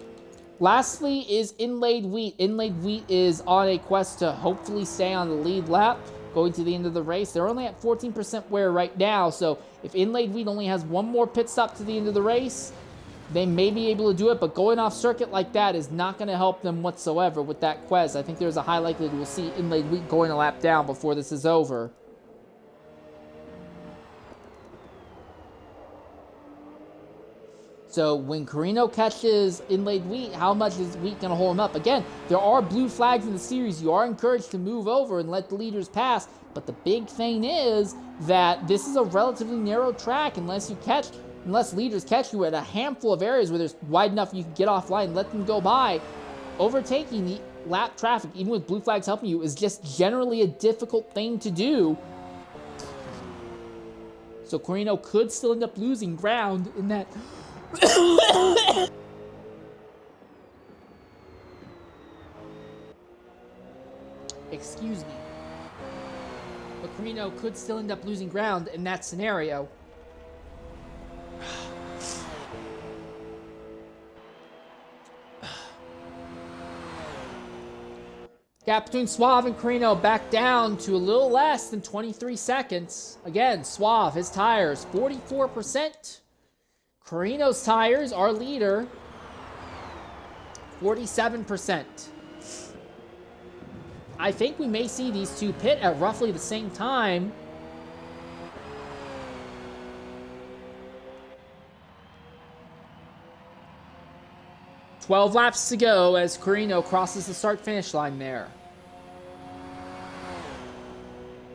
Lastly is Inlaid Wheat. Inlaid Wheat is on a quest to hopefully stay on the lead lap going to the end of the race. They're only at 14% wear right now, so if Inlaid Wheat only has one more pit stop to the end of the race, they may be able to do it, but going off circuit like that is not going to help them whatsoever with that quest. I think there's a high likelihood we'll see Inlaid Wheat going a lap down before this is over. So when Carino catches Inlaid Wheat, how much is Wheat going to hold him up? Again, there are blue flags in the series. You are encouraged to move over and let the leaders pass. But the big thing is that this is a relatively narrow track unless leaders catch you at a handful of areas where there's wide enough you can get offline and let them go by. Overtaking the lap traffic, even with blue flags helping you, is just generally a difficult thing to do. So Carino could still end up losing ground in that. Excuse me. But Carino could still end up losing ground in that scenario. Gap between Suave and Carino back down to a little less than 23 seconds. Again, Suave, his tires, 44%. Carino's tires, our leader, 47%. I think we may see these two pit at roughly the same time. 12 laps to go as Carino crosses the start-finish line there.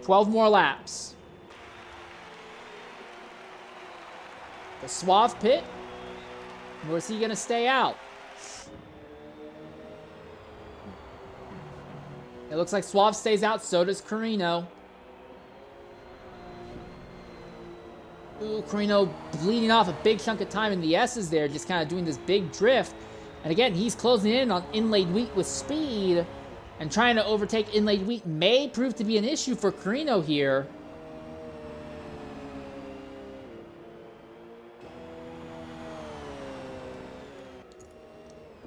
12 more laps. The Suave pit. Where's he going to stay out? It looks like Suave stays out, so does Carino. Ooh, Carino bleeding off a big chunk of time in the S's there, just kind of doing this big drift. And again, he's closing in on Inlaid Wheat with speed, and trying to overtake Inlaid Wheat may prove to be an issue for Carino here.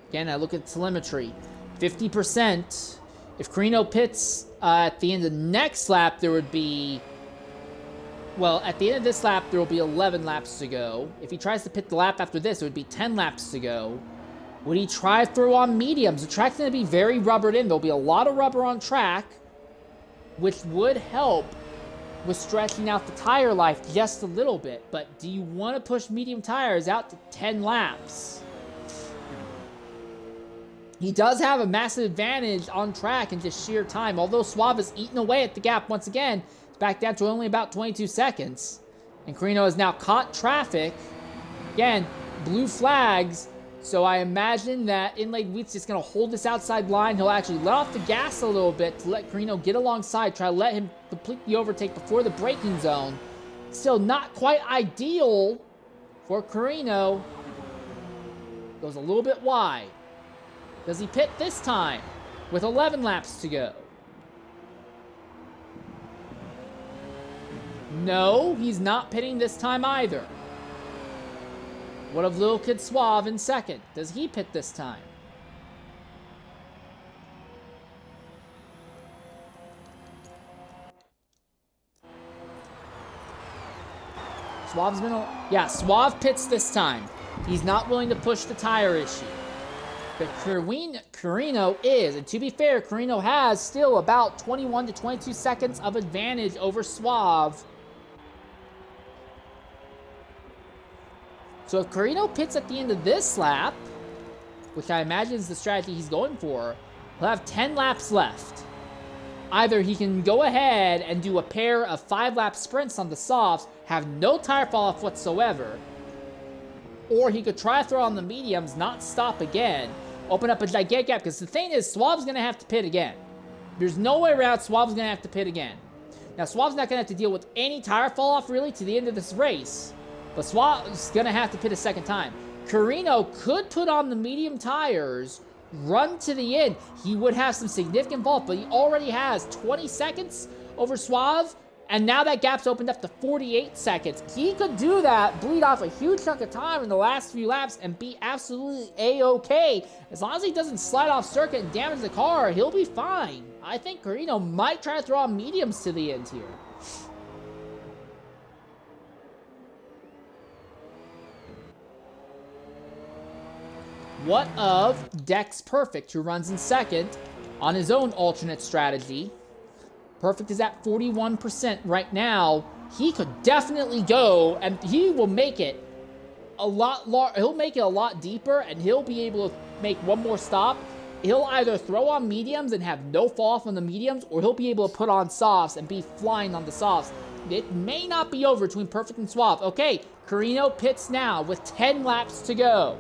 Again, I look at telemetry. 50%. If Carino pits at the end of the next lap, there would be... Well, at the end of this lap, there will be 11 laps to go. If he tries to pit the lap after this, it would be 10 laps to go. Would he try to throw on mediums? The track's going to be very rubbered in. There'll be a lot of rubber on track, which would help with stretching out the tire life just a little bit. But do you want to push medium tires out to 10 laps? He does have a massive advantage on track in just sheer time. Although Suave is eating away at the gap once again, it's back down to only about 22 seconds. And Carino has now caught traffic. Again, blue flags. So I imagine that Inlaid Wheat's just going to hold this outside line. He'll actually let off the gas a little bit to let Carino get alongside. Try to let him complete the overtake before the braking zone. Still not quite ideal for Carino. Goes a little bit wide. Does he pit this time with 11 laps to go? No, he's not pitting this time either. What of Lil Kid Suave in second? Does he pit this time? Suave's been... Yeah, Suave pits this time. He's not willing to push the tire issue. But Carino is, and to be fair, Carino has still about 21 to 22 seconds of advantage over Suave. So if Carino pits at the end of this lap, which I imagine is the strategy he's going for, he'll have 10 laps left. Either he can go ahead and do a pair of 5-lap sprints on the softs, have no tire fall off whatsoever, or he could try to throw on the mediums, not stop again, open up a gigantic gap, because the thing is, Suave's going to have to pit again. There's no way around Suave's going to have to pit again. Now, Suave's not going to have to deal with any tire fall off, really, to the end of this race, but Suave's going to have to pit a second time. Carino could put on the medium tires, run to the end. He would have some significant vault, but he already has 20 seconds over Suave, and now that gap's opened up to 48 seconds. He could do that, bleed off a huge chunk of time in the last few laps, and be absolutely A-okay. As long as he doesn't slide off circuit and damage the car, he'll be fine. I think Carino might try to throw on mediums to the end here. What of Dex Perfect, who runs in second on his own alternate strategy? Perfect is at 41% right now. He could definitely go, and he will make it a lot he'll make it a lot deeper, and he'll be able to make one more stop. He'll either throw on mediums and have no fall off on the mediums, or he'll be able to put on softs and be flying on the softs. It may not be over between Perfect and Suave. Okay, Carino pits now with 10 laps to go.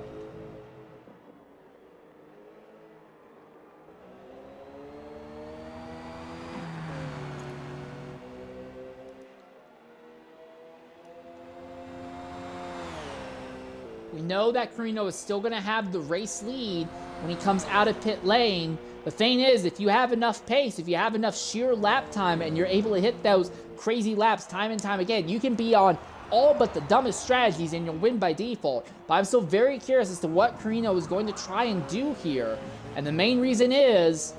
We know that Carino is still going to have the race lead when he comes out of pit lane. The thing is, if you have enough pace, if you have enough sheer lap time, and you're able to hit those crazy laps time and time again, you can be on all but the dumbest strategies and you'll win by default. But I'm still very curious as to what Carino is going to try and do here. And the main reason is,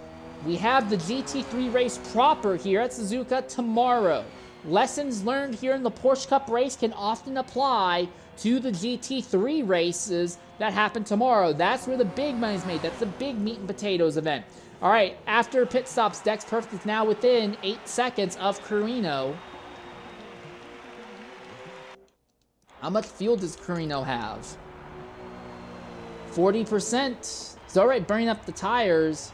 we have the GT3 race proper here at Suzuka tomorrow. Lessons learned here in the Porsche Cup race can often apply to the GT3 races that happen tomorrow. That's where the big money's made. That's the big meat and potatoes event. All right, after pit stops, Dex Perfect is now within 8 seconds of Carino. How much fuel does Carino have? 40%. He's already burning up the tires.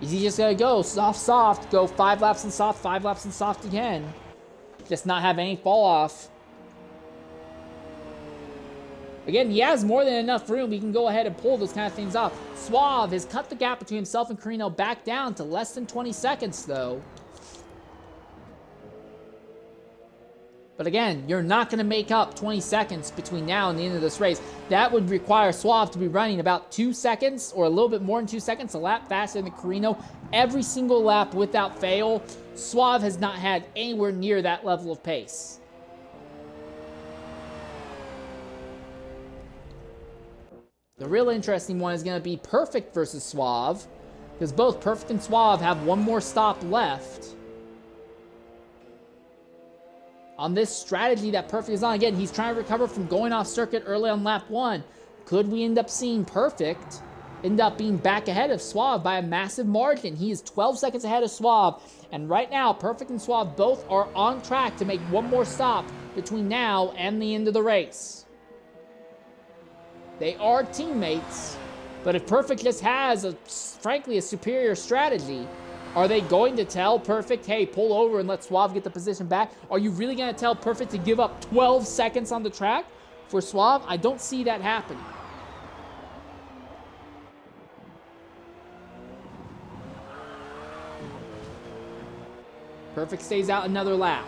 Is he just gonna go soft, soft, go 5 laps and soft, 5 laps and soft again? Just not have any fall off. Again, he has more than enough room. He can go ahead and pull those kind of things off. Suave has cut the gap between himself and Carino back down to less than 20 seconds, though. But again, you're not going to make up 20 seconds between now and the end of this race. That would require Suave to be running about 2 seconds or a little bit more than 2 seconds, a lap faster than Carino every single lap without fail. Suave has not had anywhere near that level of pace. The real interesting one is going to be Perfect versus Suave, because both Perfect and Suave have one more stop left. On this strategy that Perfect is on, again, he's trying to recover from going off circuit early on lap 1. Could we end up seeing Perfect end up being back ahead of Suave by a massive margin? He is 12 seconds ahead of Suave, and right now, Perfect and Suave both are on track to make one more stop between now and the end of the race. They are teammates, but if Perfect just has, frankly, a superior strategy, are they going to tell Perfect, hey, pull over and let Suave get the position back? Are you really going to tell Perfect to give up 12 seconds on the track for Suave? I don't see that happening. Perfect stays out another lap.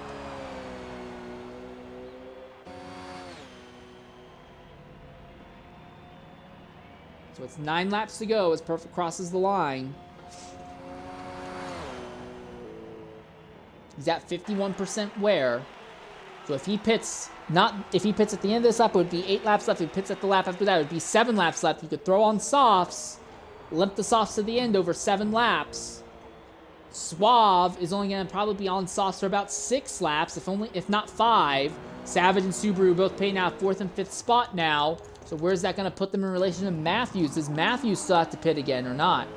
So it's 9 laps to go as Perfect crosses the line. He's at 51% wear. So if he pits, if he pits at the end of this lap, it would be 8 laps left. If he pits at the lap after that, it would be 7 laps left. He could throw on softs, limp the softs to the end over 7 laps. Suave is only going to probably be on softs for about 6 laps, if not 5. Savage and Subaru both paying out 4th and 5th spot now. So where's that going to put them in relation to Matthews? Does Matthews still have to pit again or not?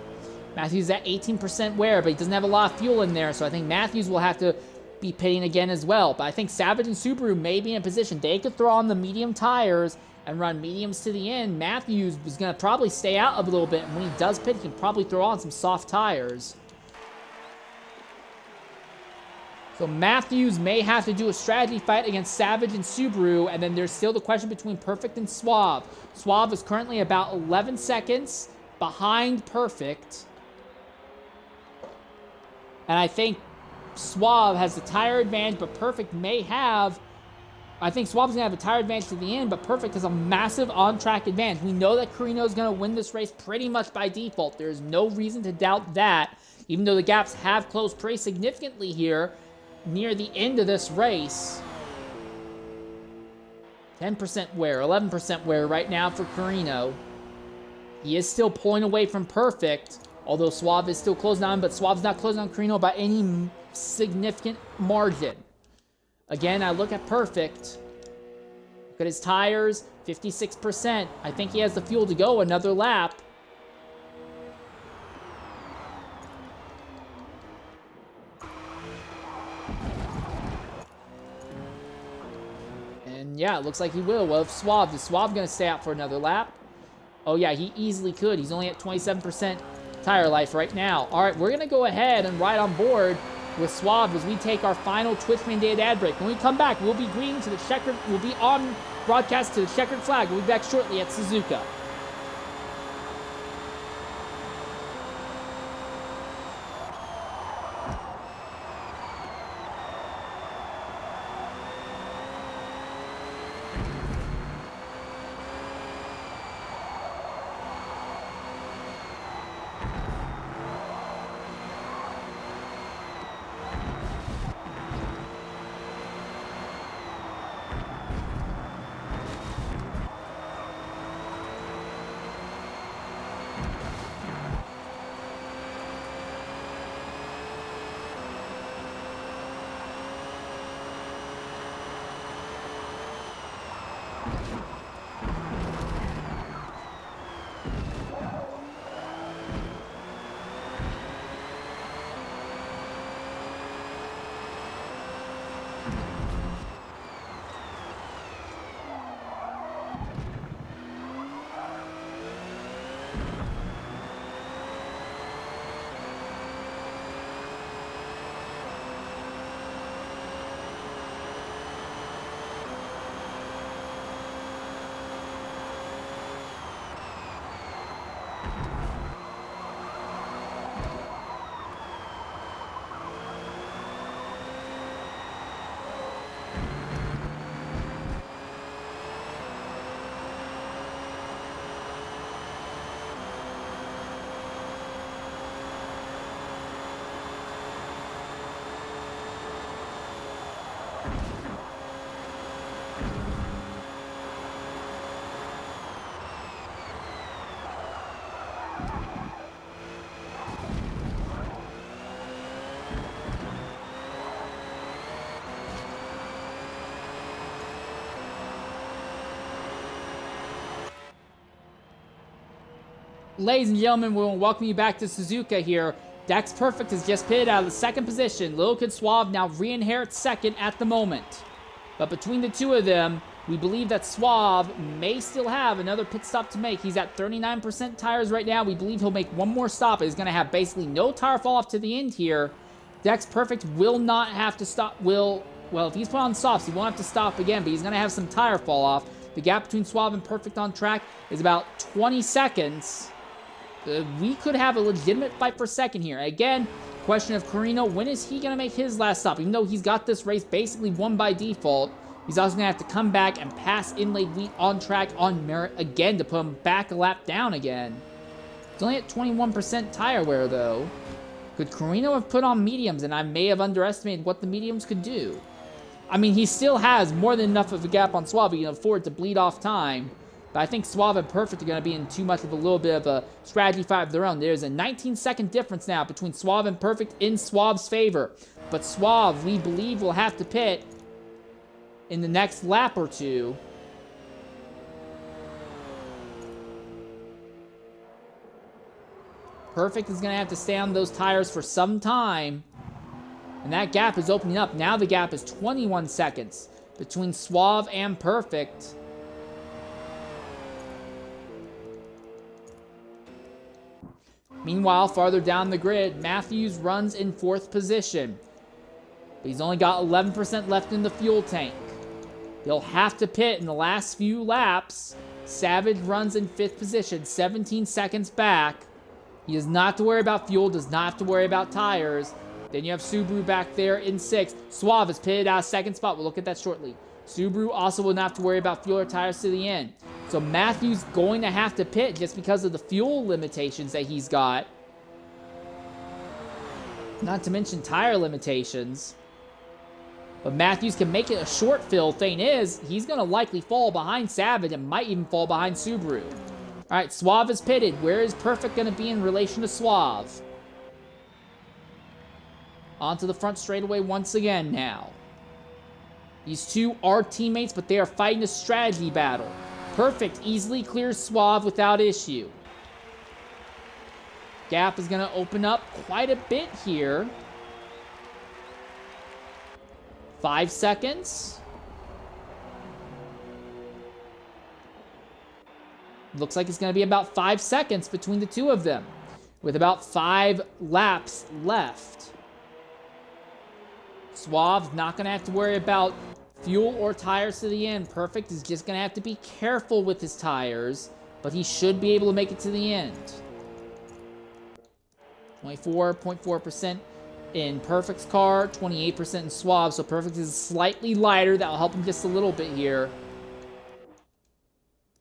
Matthews is at 18% wear, but he doesn't have a lot of fuel in there, so I think Matthews will have to be pitting again as well. But I think Savage and Subaru may be in a position. They could throw on the medium tires and run mediums to the end. Matthews is going to probably stay out a little bit, and when he does pit, he can probably throw on some soft tires. So Matthews may have to do a strategy fight against Savage and Subaru, and then there's still the question between Perfect and Suave. Suave is currently about 11 seconds behind Perfect. And I think Suave has the tire advantage, but Perfect may have... I think Suave's going to have a tire advantage to the end, but Perfect has a massive on-track advantage. We know that Carino is going to win this race pretty much by default. There's no reason to doubt that, even though the gaps have closed pretty significantly here near the end of this race. 10% wear, 11% wear right now for Carino. He is still pulling away from Perfect, although Suave is still closing on, but Suave's not closing on Carino by any significant margin. Again, I look at Perfect. Look at his tires, 56%. I think he has the fuel to go another lap. And yeah, it looks like he will. Well, if Suave, is Suave going to stay out for another lap? Oh yeah, he easily could. He's only at 27% tire life right now. All right, we're going to go ahead and ride on board with Suave as we take our final Twitch mandated ad break. When we come back, we'll be greeting to the checkered, we'll be on broadcast to the checkered flag. We'll be back shortly at Suzuka. Ladies and gentlemen, we'll welcome you back to Suzuka here. Dex Perfect has just pitted out of the second position. Lil Kid Suave now re-inherits second at the moment. But between the two of them, we believe that Suave may still have another pit stop to make. He's at 39% tires right now. We believe he'll make one more stop. He's going to have basically no tire fall off to the end here. Dex Perfect will not have to stop. Well, if he's put on softs, he won't have to stop again, but he's going to have some tire fall off. The gap between Suave and Perfect on track is about 20 seconds. We could have a legitimate fight for second here. Again, question of Carino, when is he going to make his last stop? Even though he's got this race basically won by default, he's also going to have to come back and pass Inlaid Wheat on track on merit again to put him back a lap down again. He's only at 21% tire wear, though. Could Carino have put on mediums, and I may have underestimated what the mediums could do? I mean, he still has more than enough of a gap on Suave. He can afford to bleed off time. But I think Suave and Perfect are going to be in too much of a little bit of a strategy fight of their own. There's a 19-second difference now between Suave and Perfect in Suave's favor. But Suave, we believe, will have to pit in the next lap or two. Perfect is going to have to stay on those tires for some time. And that gap is opening up. Now the gap is 21 seconds between Suave and Perfect. Meanwhile, farther down the grid, Matthews runs in 4th position. But he's only got 11% left in the fuel tank. He'll have to pit in the last few laps. Savage runs in 5th position, 17 seconds back. He does not have to worry about fuel, does not have to worry about tires. Then you have Subaru back there in 6th. Suave is pitted out of 2nd spot. We'll look at that shortly. Subaru also will not have to worry about fuel or tires to the end. So Matthews going to have to pit just because of the fuel limitations that he's got. Not to mention tire limitations. But Matthews can make it a short fill. Thing is, he's going to likely fall behind Savage and might even fall behind Subaru. All right, Suave is pitted. Where is Perfect going to be in relation to Suave? Onto the front straightaway once again now. These two are teammates, but they are fighting a strategy battle. Perfect easily clears Suave without issue. Gap is going to open up quite a bit here. 5 seconds. Looks like it's going to be about 5 seconds between the two of them, with about 5 laps left. Suave's not going to have to worry about fuel or tires to the end. Perfect is just going to have to be careful with his tires, but he should be able to make it to the end. 24.4% in Perfect's car, 28% in Suave, so Perfect is slightly lighter. That'll help him just a little bit here.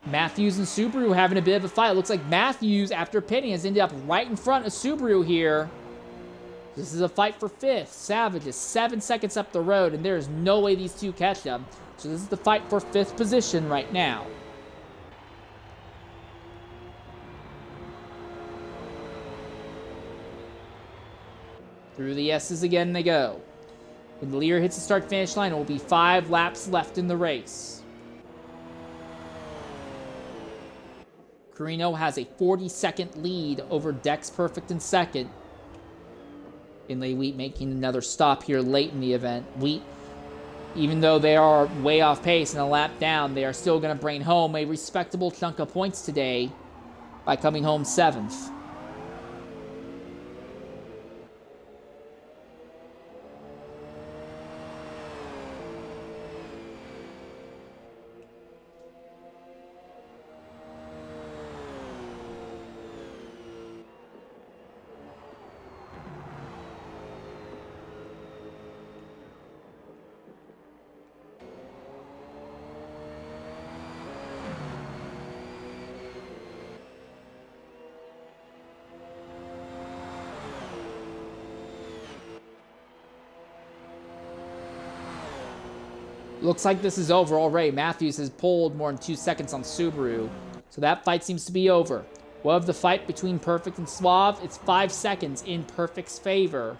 Matthews and Subaru having a bit of a fight. It looks like Matthews, after pitting, has ended up right in front of Subaru here. This is a fight for 5th. Savage is 7 seconds up the road, and there is no way these two catch them. So this is the fight for 5th position right now. Through the S's again they go. When the leader hits the start-finish line, it will be 5 laps left in the race. Carino has a 40-second lead over Dex Perfect in second. Inlay Wheat making another stop here late in the event. Wheat, even though they are way off pace and a lap down, they are still going to bring home a respectable chunk of points today by coming home 7th. Looks like this is over already. Matthews has pulled more than 2 seconds on Subaru. So that fight seems to be over. Well, of the fight between Perfect and Suave, it's 5 seconds in Perfect's favor.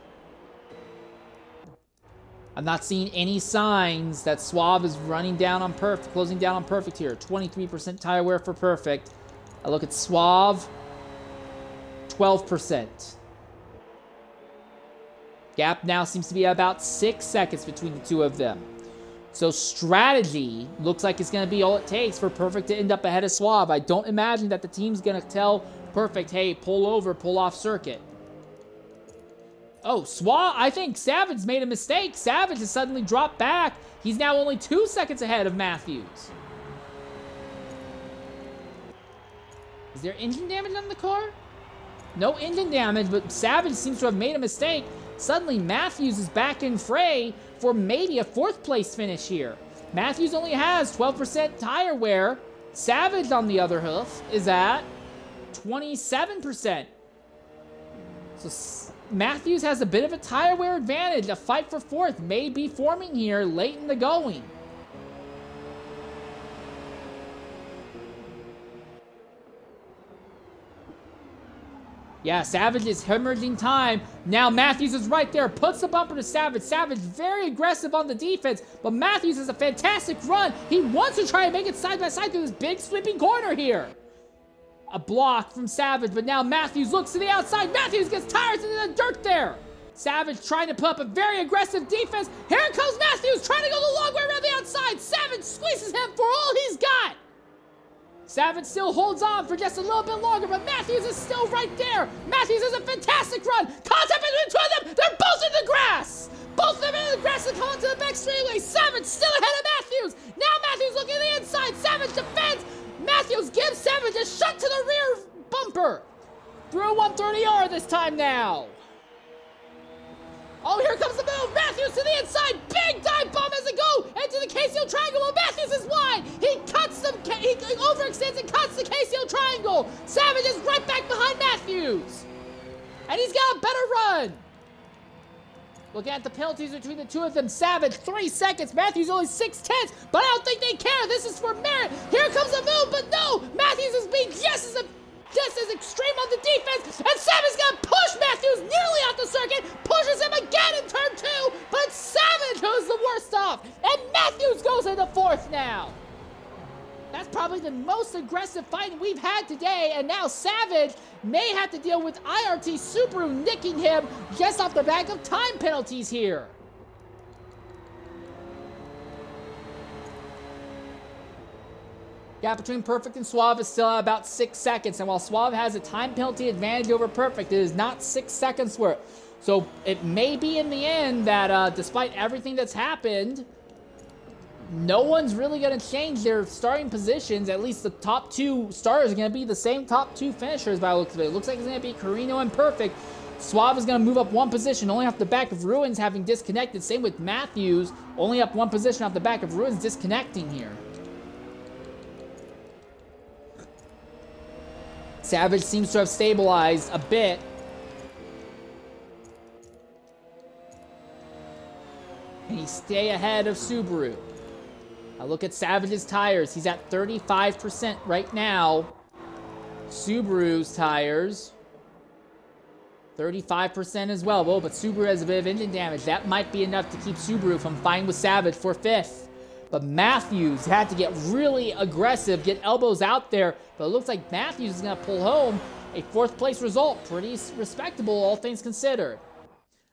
I'm not seeing any signs that Suave is running down on Perfect, closing down on Perfect here. 23% tire wear for Perfect. I look at Suave. 12%. Gap now seems to be about 6 seconds between the two of them. So strategy looks like it's going to be all it takes for Perfect to end up ahead of Suave. I don't imagine that the team's going to tell Perfect, hey, pull over, pull off circuit. Oh, Suave, I think Savage made a mistake. Savage has suddenly dropped back. He's now only 2 seconds ahead of Matthews. Is there engine damage on the car? No engine damage, but Savage seems to have made a mistake. Suddenly, Matthews is back in fray for maybe a 4th place finish here. Matthews only has 12% tire wear. Savage, on the other hoof, is at 27%. So Matthews has a bit of a tire wear advantage. A fight for 4th may be forming here late in the going. Yeah, Savage is hemorrhaging time. Now Matthews is right there. Puts the bumper to Savage. Savage very aggressive on the defense. But Matthews has a fantastic run. He wants to try and make it side by side through this big sweeping corner here. A block from Savage, but now Matthews looks to the outside. Matthews gets tires into the dirt there. Savage trying to put up a very aggressive defense. Here comes Matthews trying to go the long way around the outside. Savage squeezes him for all he's got. Savage still holds on for just a little bit longer, but Matthews is still right there. Matthews has a fantastic run. Contact between the two of them. They're both in the grass. Both of them in the grass and come onto the back straightaway. Savage still ahead of Matthews. Now Matthews looking at the inside. Savage defends. Matthews gives Savage a shot to the rear bumper. Through 130R this time now. Oh, here comes the move. Matthews to the inside. Big dive bomb as it go into the KCO triangle. Well, Matthews is wide. He overextends and cuts the KCO triangle. Savage is right back behind Matthews. And he's got a better run. Looking at the penalties between the two of them. Savage, 3 seconds. Matthews only 6/10. But I don't think they care. This is for merit. Here comes the move, but no. Matthews is being just as extreme on the defense, and Savage's gonna push Matthews nearly off the circuit, pushes him again in turn 2, but it's Savage who's the worst off, and Matthews goes into 4th now. That's probably the most aggressive fight we've had today, and now Savage may have to deal with IRT Subaru nicking him just off the back of time penalties here. Gap between Perfect and Suave is still at about 6 seconds. And while Suave has a time penalty advantage over Perfect, it is not 6 seconds worth. So it may be in the end that despite everything that's happened, no one's really going to change their starting positions. At least the top 2 starters are going to be the same top 2 finishers by the looks of it. It looks like it's going to be Carino and Perfect. Suave is going to move up 1 position, only off the back of Ruins having disconnected. Same with Matthews, only up 1 position off the back of Ruins disconnecting here. Savage seems to have stabilized a bit. And he stay ahead of Subaru. I look at Savage's tires. He's at 35% right now. Subaru's tires, 35% as well. Whoa, but Subaru has a bit of engine damage. That might be enough to keep Subaru from fighting with Savage for 5th. But Matthews had to get really aggressive, get elbows out there. But it looks like Matthews is going to pull home a 4th place result. Pretty respectable, all things considered.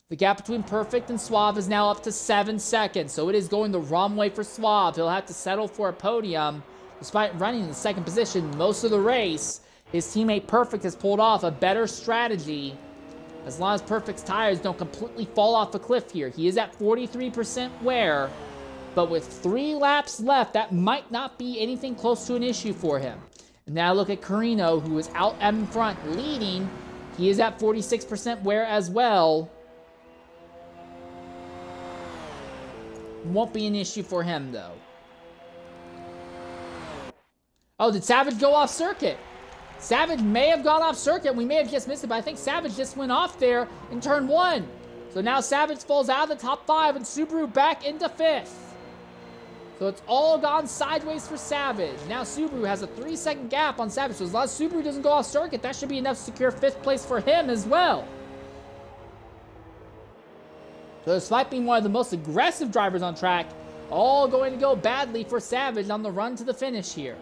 The gap between Perfect and Suave is now up to 7 seconds. So it is going the wrong way for Suave. He'll have to settle for a podium. Despite running in the 2nd position most of the race, his teammate Perfect has pulled off a better strategy. As long as Perfect's tires don't completely fall off a cliff here. He is at 43% wear. But with 3 laps left, that might not be anything close to an issue for him. And now look at Carino, who is out in front, leading. He is at 46% wear as well. Won't be an issue for him, though. Oh, did Savage go off circuit? Savage may have gone off circuit. We may have just missed it, but I think Savage just went off there in turn 1. So now Savage falls out of the top 5 and Subaru back into 5th. So it's all gone sideways for Savage. Now Subaru has a 3-second gap on Savage. So as long as Subaru doesn't go off circuit, that should be enough to secure 5th place for him as well. So despite being one of the most aggressive drivers on track, all going to go badly for Savage on the run to the finish here.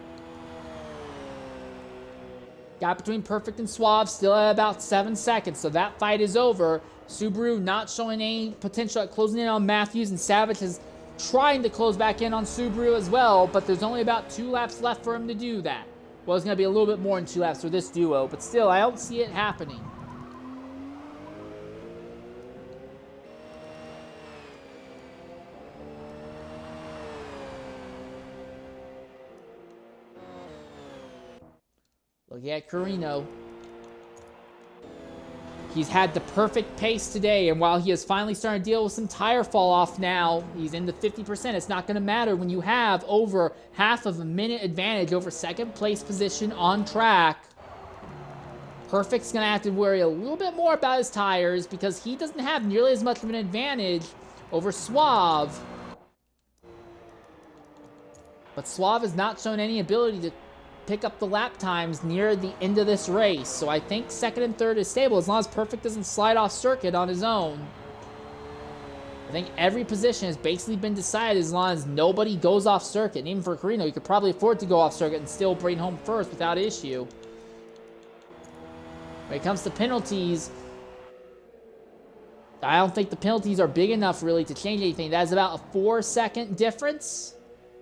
Gap between Perfect and Suave still at about 7 seconds, so that fight is over. Subaru not showing any potential at closing in on Matthews, and Savage is trying to close back in on Subaru as well, but there's only about 2 laps left for him to do that. Well, it's going to be a little bit more than 2 laps for this duo, but still, I don't see it happening. Looking at Carino. He's had the perfect pace today, and while he is finally starting to deal with some tire fall off now, he's in the 50%. It's not going to matter when you have over half of a minute advantage over second place position on track. Perfect's going to have to worry a little bit more about his tires because he doesn't have nearly as much of an advantage over Suave. But Suave has not shown any ability to pick up the lap times near the end of this race. So I think second and third is stable as long as Perfect doesn't slide off circuit on his own. I think every position has basically been decided as long as nobody goes off circuit. And even for Carino, you could probably afford to go off circuit and still bring home first without issue. When it comes to penalties, I don't think the penalties are big enough really to change anything. That is about a 4-second difference.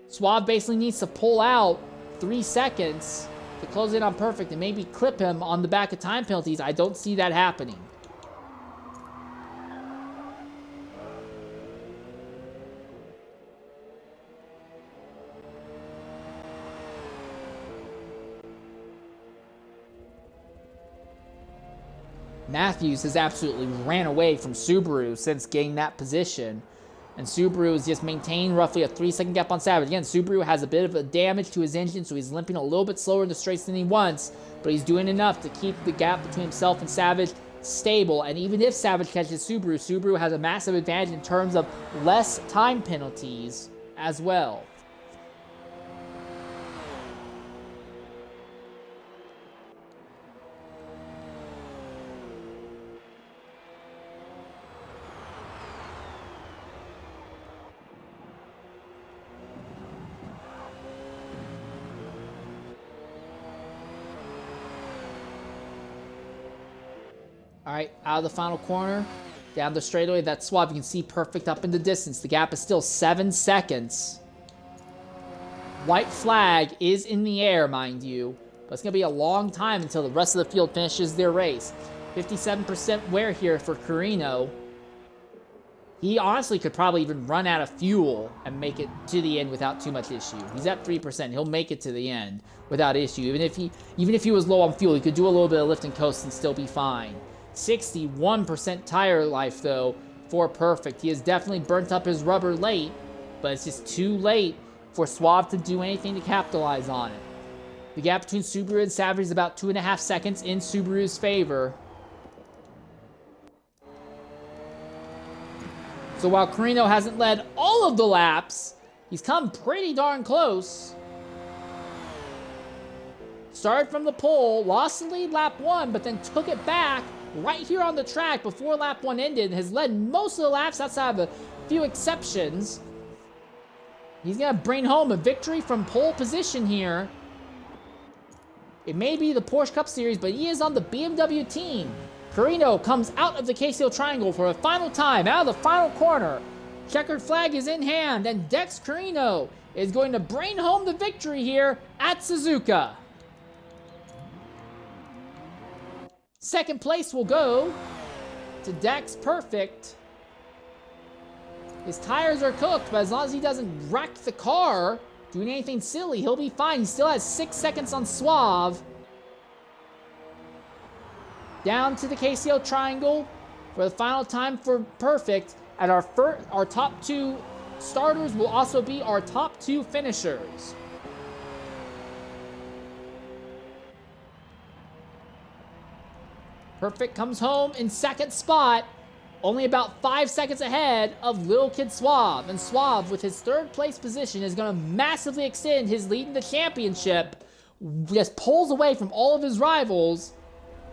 Suave basically needs to pull out 3 seconds to close in on Perfect and maybe clip him on the back of time penalties. I don't see that happening. Matthews has absolutely ran away from Subaru since getting that position. And Subaru has just maintained roughly a 3-second gap on Savage. Again, Subaru has a bit of a damage to his engine, so he's limping a little bit slower in the straights than he wants, but he's doing enough to keep the gap between himself and Savage stable. And even if Savage catches Subaru, Subaru has a massive advantage in terms of less time penalties as well. All right, out of the final corner, down the straightaway, that Suave, you can see Perfect up in the distance. The gap is still 7 seconds. White flag is in the air, mind you, but it's going to be a long time until the rest of the field finishes their race. 57% wear here for Carino. He honestly could probably even run out of fuel and make it to the end without too much issue. He's at 3%. He'll make it to the end without issue. Even if he was low on fuel, he could do a little bit of lift and coast and still be fine. 61% tire life, though, for Perfect. He has definitely burnt up his rubber late, but it's just too late for Suave to do anything to capitalize on it. The gap between Subaru and Savage is about 2.5 seconds in Subaru's favor. So while Carino hasn't led all of the laps, he's come pretty darn close. Started from the pole, lost the lead lap 1, but then took it back right here on the track before lap 1 ended, and has led most of the laps outside of a few exceptions. He's going to bring home a victory from pole position here. It may be the Porsche Cup Series, but he is on the BMW team. Carino comes out of the KCO Triangle for a final time, out of the final corner. Checkered flag is in hand, and Dex Carino is going to bring home the victory here at Suzuka. Second place will go to Dex Perfect. His tires are cooked, but as long as he doesn't wreck the car doing anything silly, he'll be fine. He still has 6 seconds on Suave. Down to the KCO Triangle for the final time for Perfect. And our top 2 starters will also be our top 2 finishers. Perfect comes home in second spot, only about 5 seconds ahead of Little Kid Suave. And Suave, with his third place position, is going to massively extend his lead in the championship. Just pulls away from all of his rivals.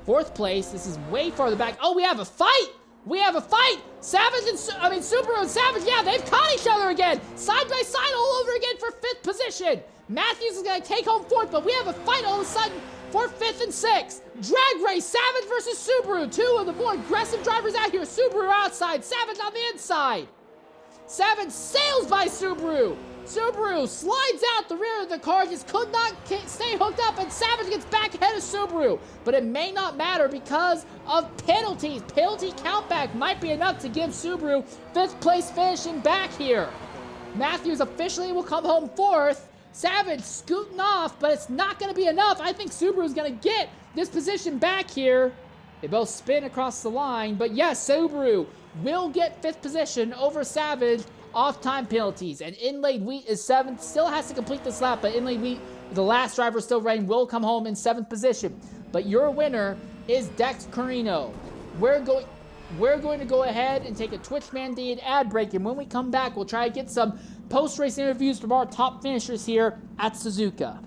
Fourth place, this is way farther back. Oh, we have a fight! We have a fight! Savage and Subaru and Savage, yeah, they've caught each other again! Side by side all over again for 5th position! Matthews is gonna take home 4th, but we have a fight all of a sudden for 5th and 6th. Drag race, Savage versus Subaru. 2 of the more aggressive drivers out here. Subaru outside, Savage on the inside. Savage sails by Subaru. Subaru slides out the rear of the car, just could not stay hooked up, and Savage gets back ahead of Subaru. But it may not matter because of penalties. Penalty countback might be enough to give Subaru 5th place finishing back here. Matthews officially will come home 4th. Savage scooting off, but it's not going to be enough. I think Subaru's going to get this position back here. They both spin across the line, but yes, Subaru will get 5th position over Savage off time penalties. And Inlaid Wheat is 7th, still has to complete this lap, but Inlaid Wheat, the last driver still running, will come home in 7th position. But your winner is Dex Carino. We're going to go ahead and take a Twitch mandated ad break, and when we come back, we'll try to get some post-race interviews from our top finishers here at Suzuka.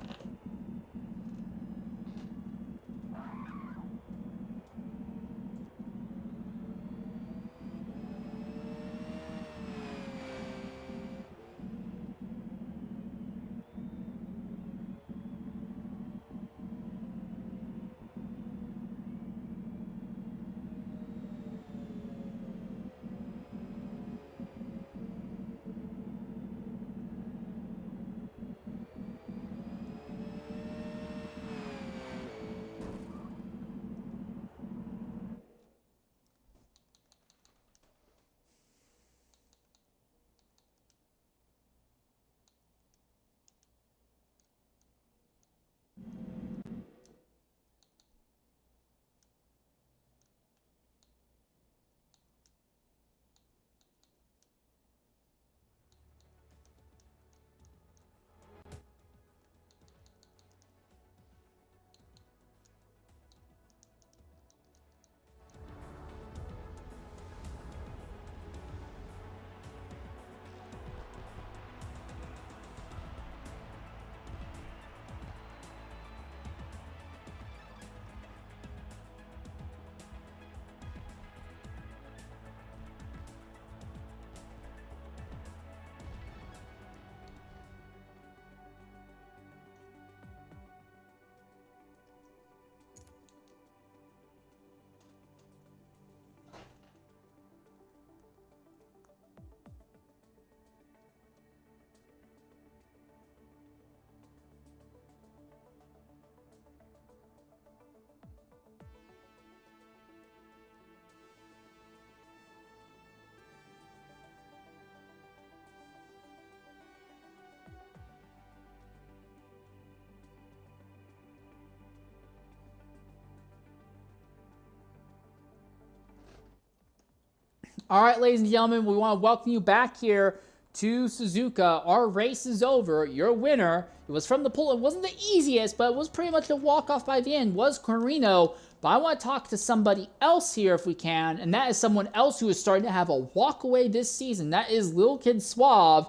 All right, ladies and gentlemen, we want to welcome you back here to Suzuka. Our race is over. Your winner, it was from the pool. It wasn't the easiest, but it was pretty much a walk-off by the end, was Carino. But I want to talk to somebody else here if we can, and that is someone else who is starting to have a walk-away this season. That is Lil Kid Suave.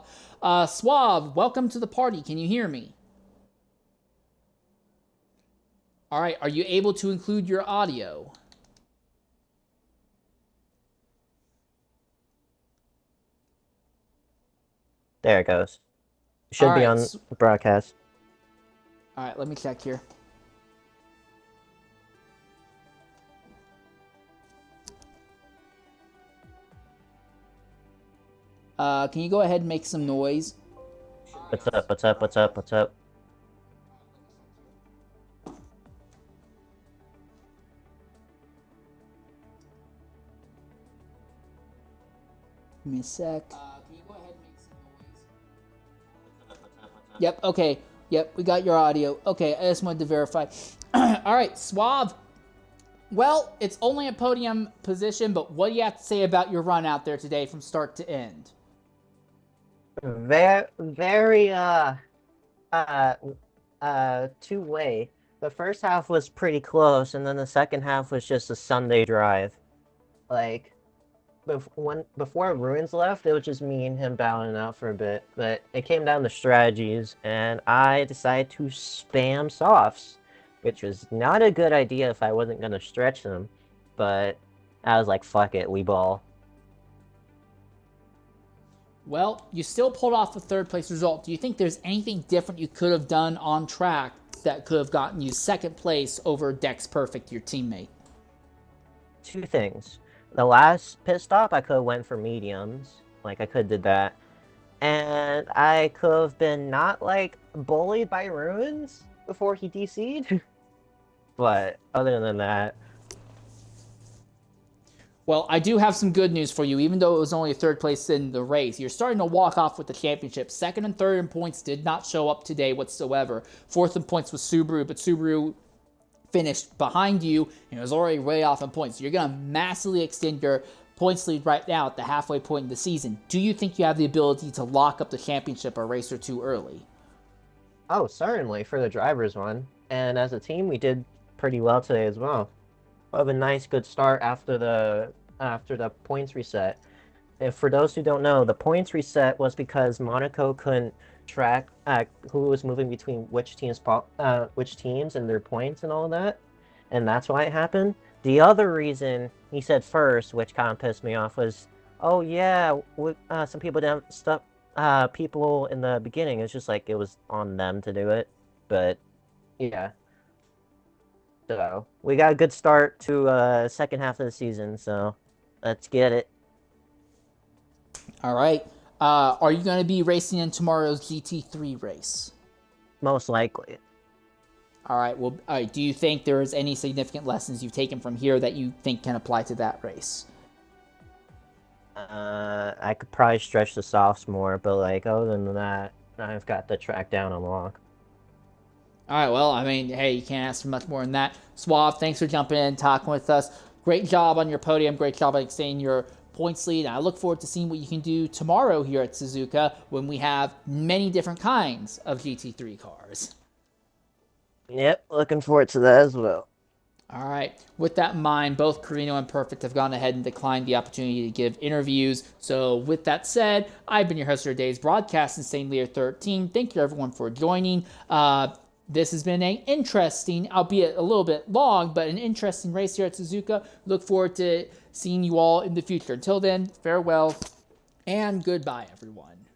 Suave, welcome to the party. Can you hear me? All right, are you able to include your audio? There it goes. It should be on broadcast. All right, let me check here. Can you go ahead and make some noise? What's up? What's up? What's up? What's up? Give me a sec. Can you go ahead and make some noise? Yep, okay. Yep, we got your audio. Okay, I just wanted to verify. All right, Suave. Well, it's only a podium position, but what do you have to say about your run out there today from start to end? Very, two-way. The first half was pretty close, and then the second half was just a Sunday drive. Like, before Ruins left, it was just me and him battling out for a bit, but it came down to strategies, and I decided to spam softs, which was not a good idea if I wasn't going to stretch them, but I was like, fuck it, we ball. Well, you still pulled off a third place result. Do you think there's anything different you could have done on track that could have gotten you second place over Dex Perfect, your teammate? Two things. The last pit stop, I could have went for mediums. Like, I could have did that. And I could have been not, like, bullied by Ruins before he DC'd. But other than that, Well, I do have some good news for you. Even though it was only a third place in the race, you're starting to walk off with the championship. Second and third in points did not show up today whatsoever. Fourth in points was Subaru, but Subaru finished behind you and was already way off in points. So you're going to massively extend your points lead right now at the halfway point in the season. Do you think you have the ability to lock up the championship a race or two early? oh, certainly for the drivers one. And as a team, we did pretty well today as well. We have a nice, good start after the points reset. And for those who don't know, the points reset was because Monaco couldn't track who was moving between which teams and their points and all that, and that's why it happened. The other reason he said first, which kind of pissed me off, was, oh yeah, some people didn't stop people in the beginning. It's just like it was on them to do it, but yeah. So we got a good start to second half of the season, so let's get it. All right. Are you going to be racing in tomorrow's GT3 race? Most likely. All right. Well, all right. Do you think there is any significant lessons you've taken from here that you think can apply to that race? I could probably stretch the softs more, but like other than that, I've got the track down on lock. All right. Well, I mean, hey, you can't ask for much more than that. Suave, thanks for jumping in and talking with us. Great job on your podium. Great job on extending your points lead. And I look forward to seeing what you can do tomorrow here at Suzuka when we have many different kinds of GT3 cars. Yep, looking forward to that as well. All right. With that in mind, both Carino and Perfect have gone ahead and declined the opportunity to give interviews. So with that said, I've been your host for today's broadcast, Insane Leader 13. Thank you everyone for joining. This has been an interesting, albeit a little bit long, but an interesting race here at Suzuka. Look forward to seeing you all in the future. Until then, farewell and goodbye, everyone.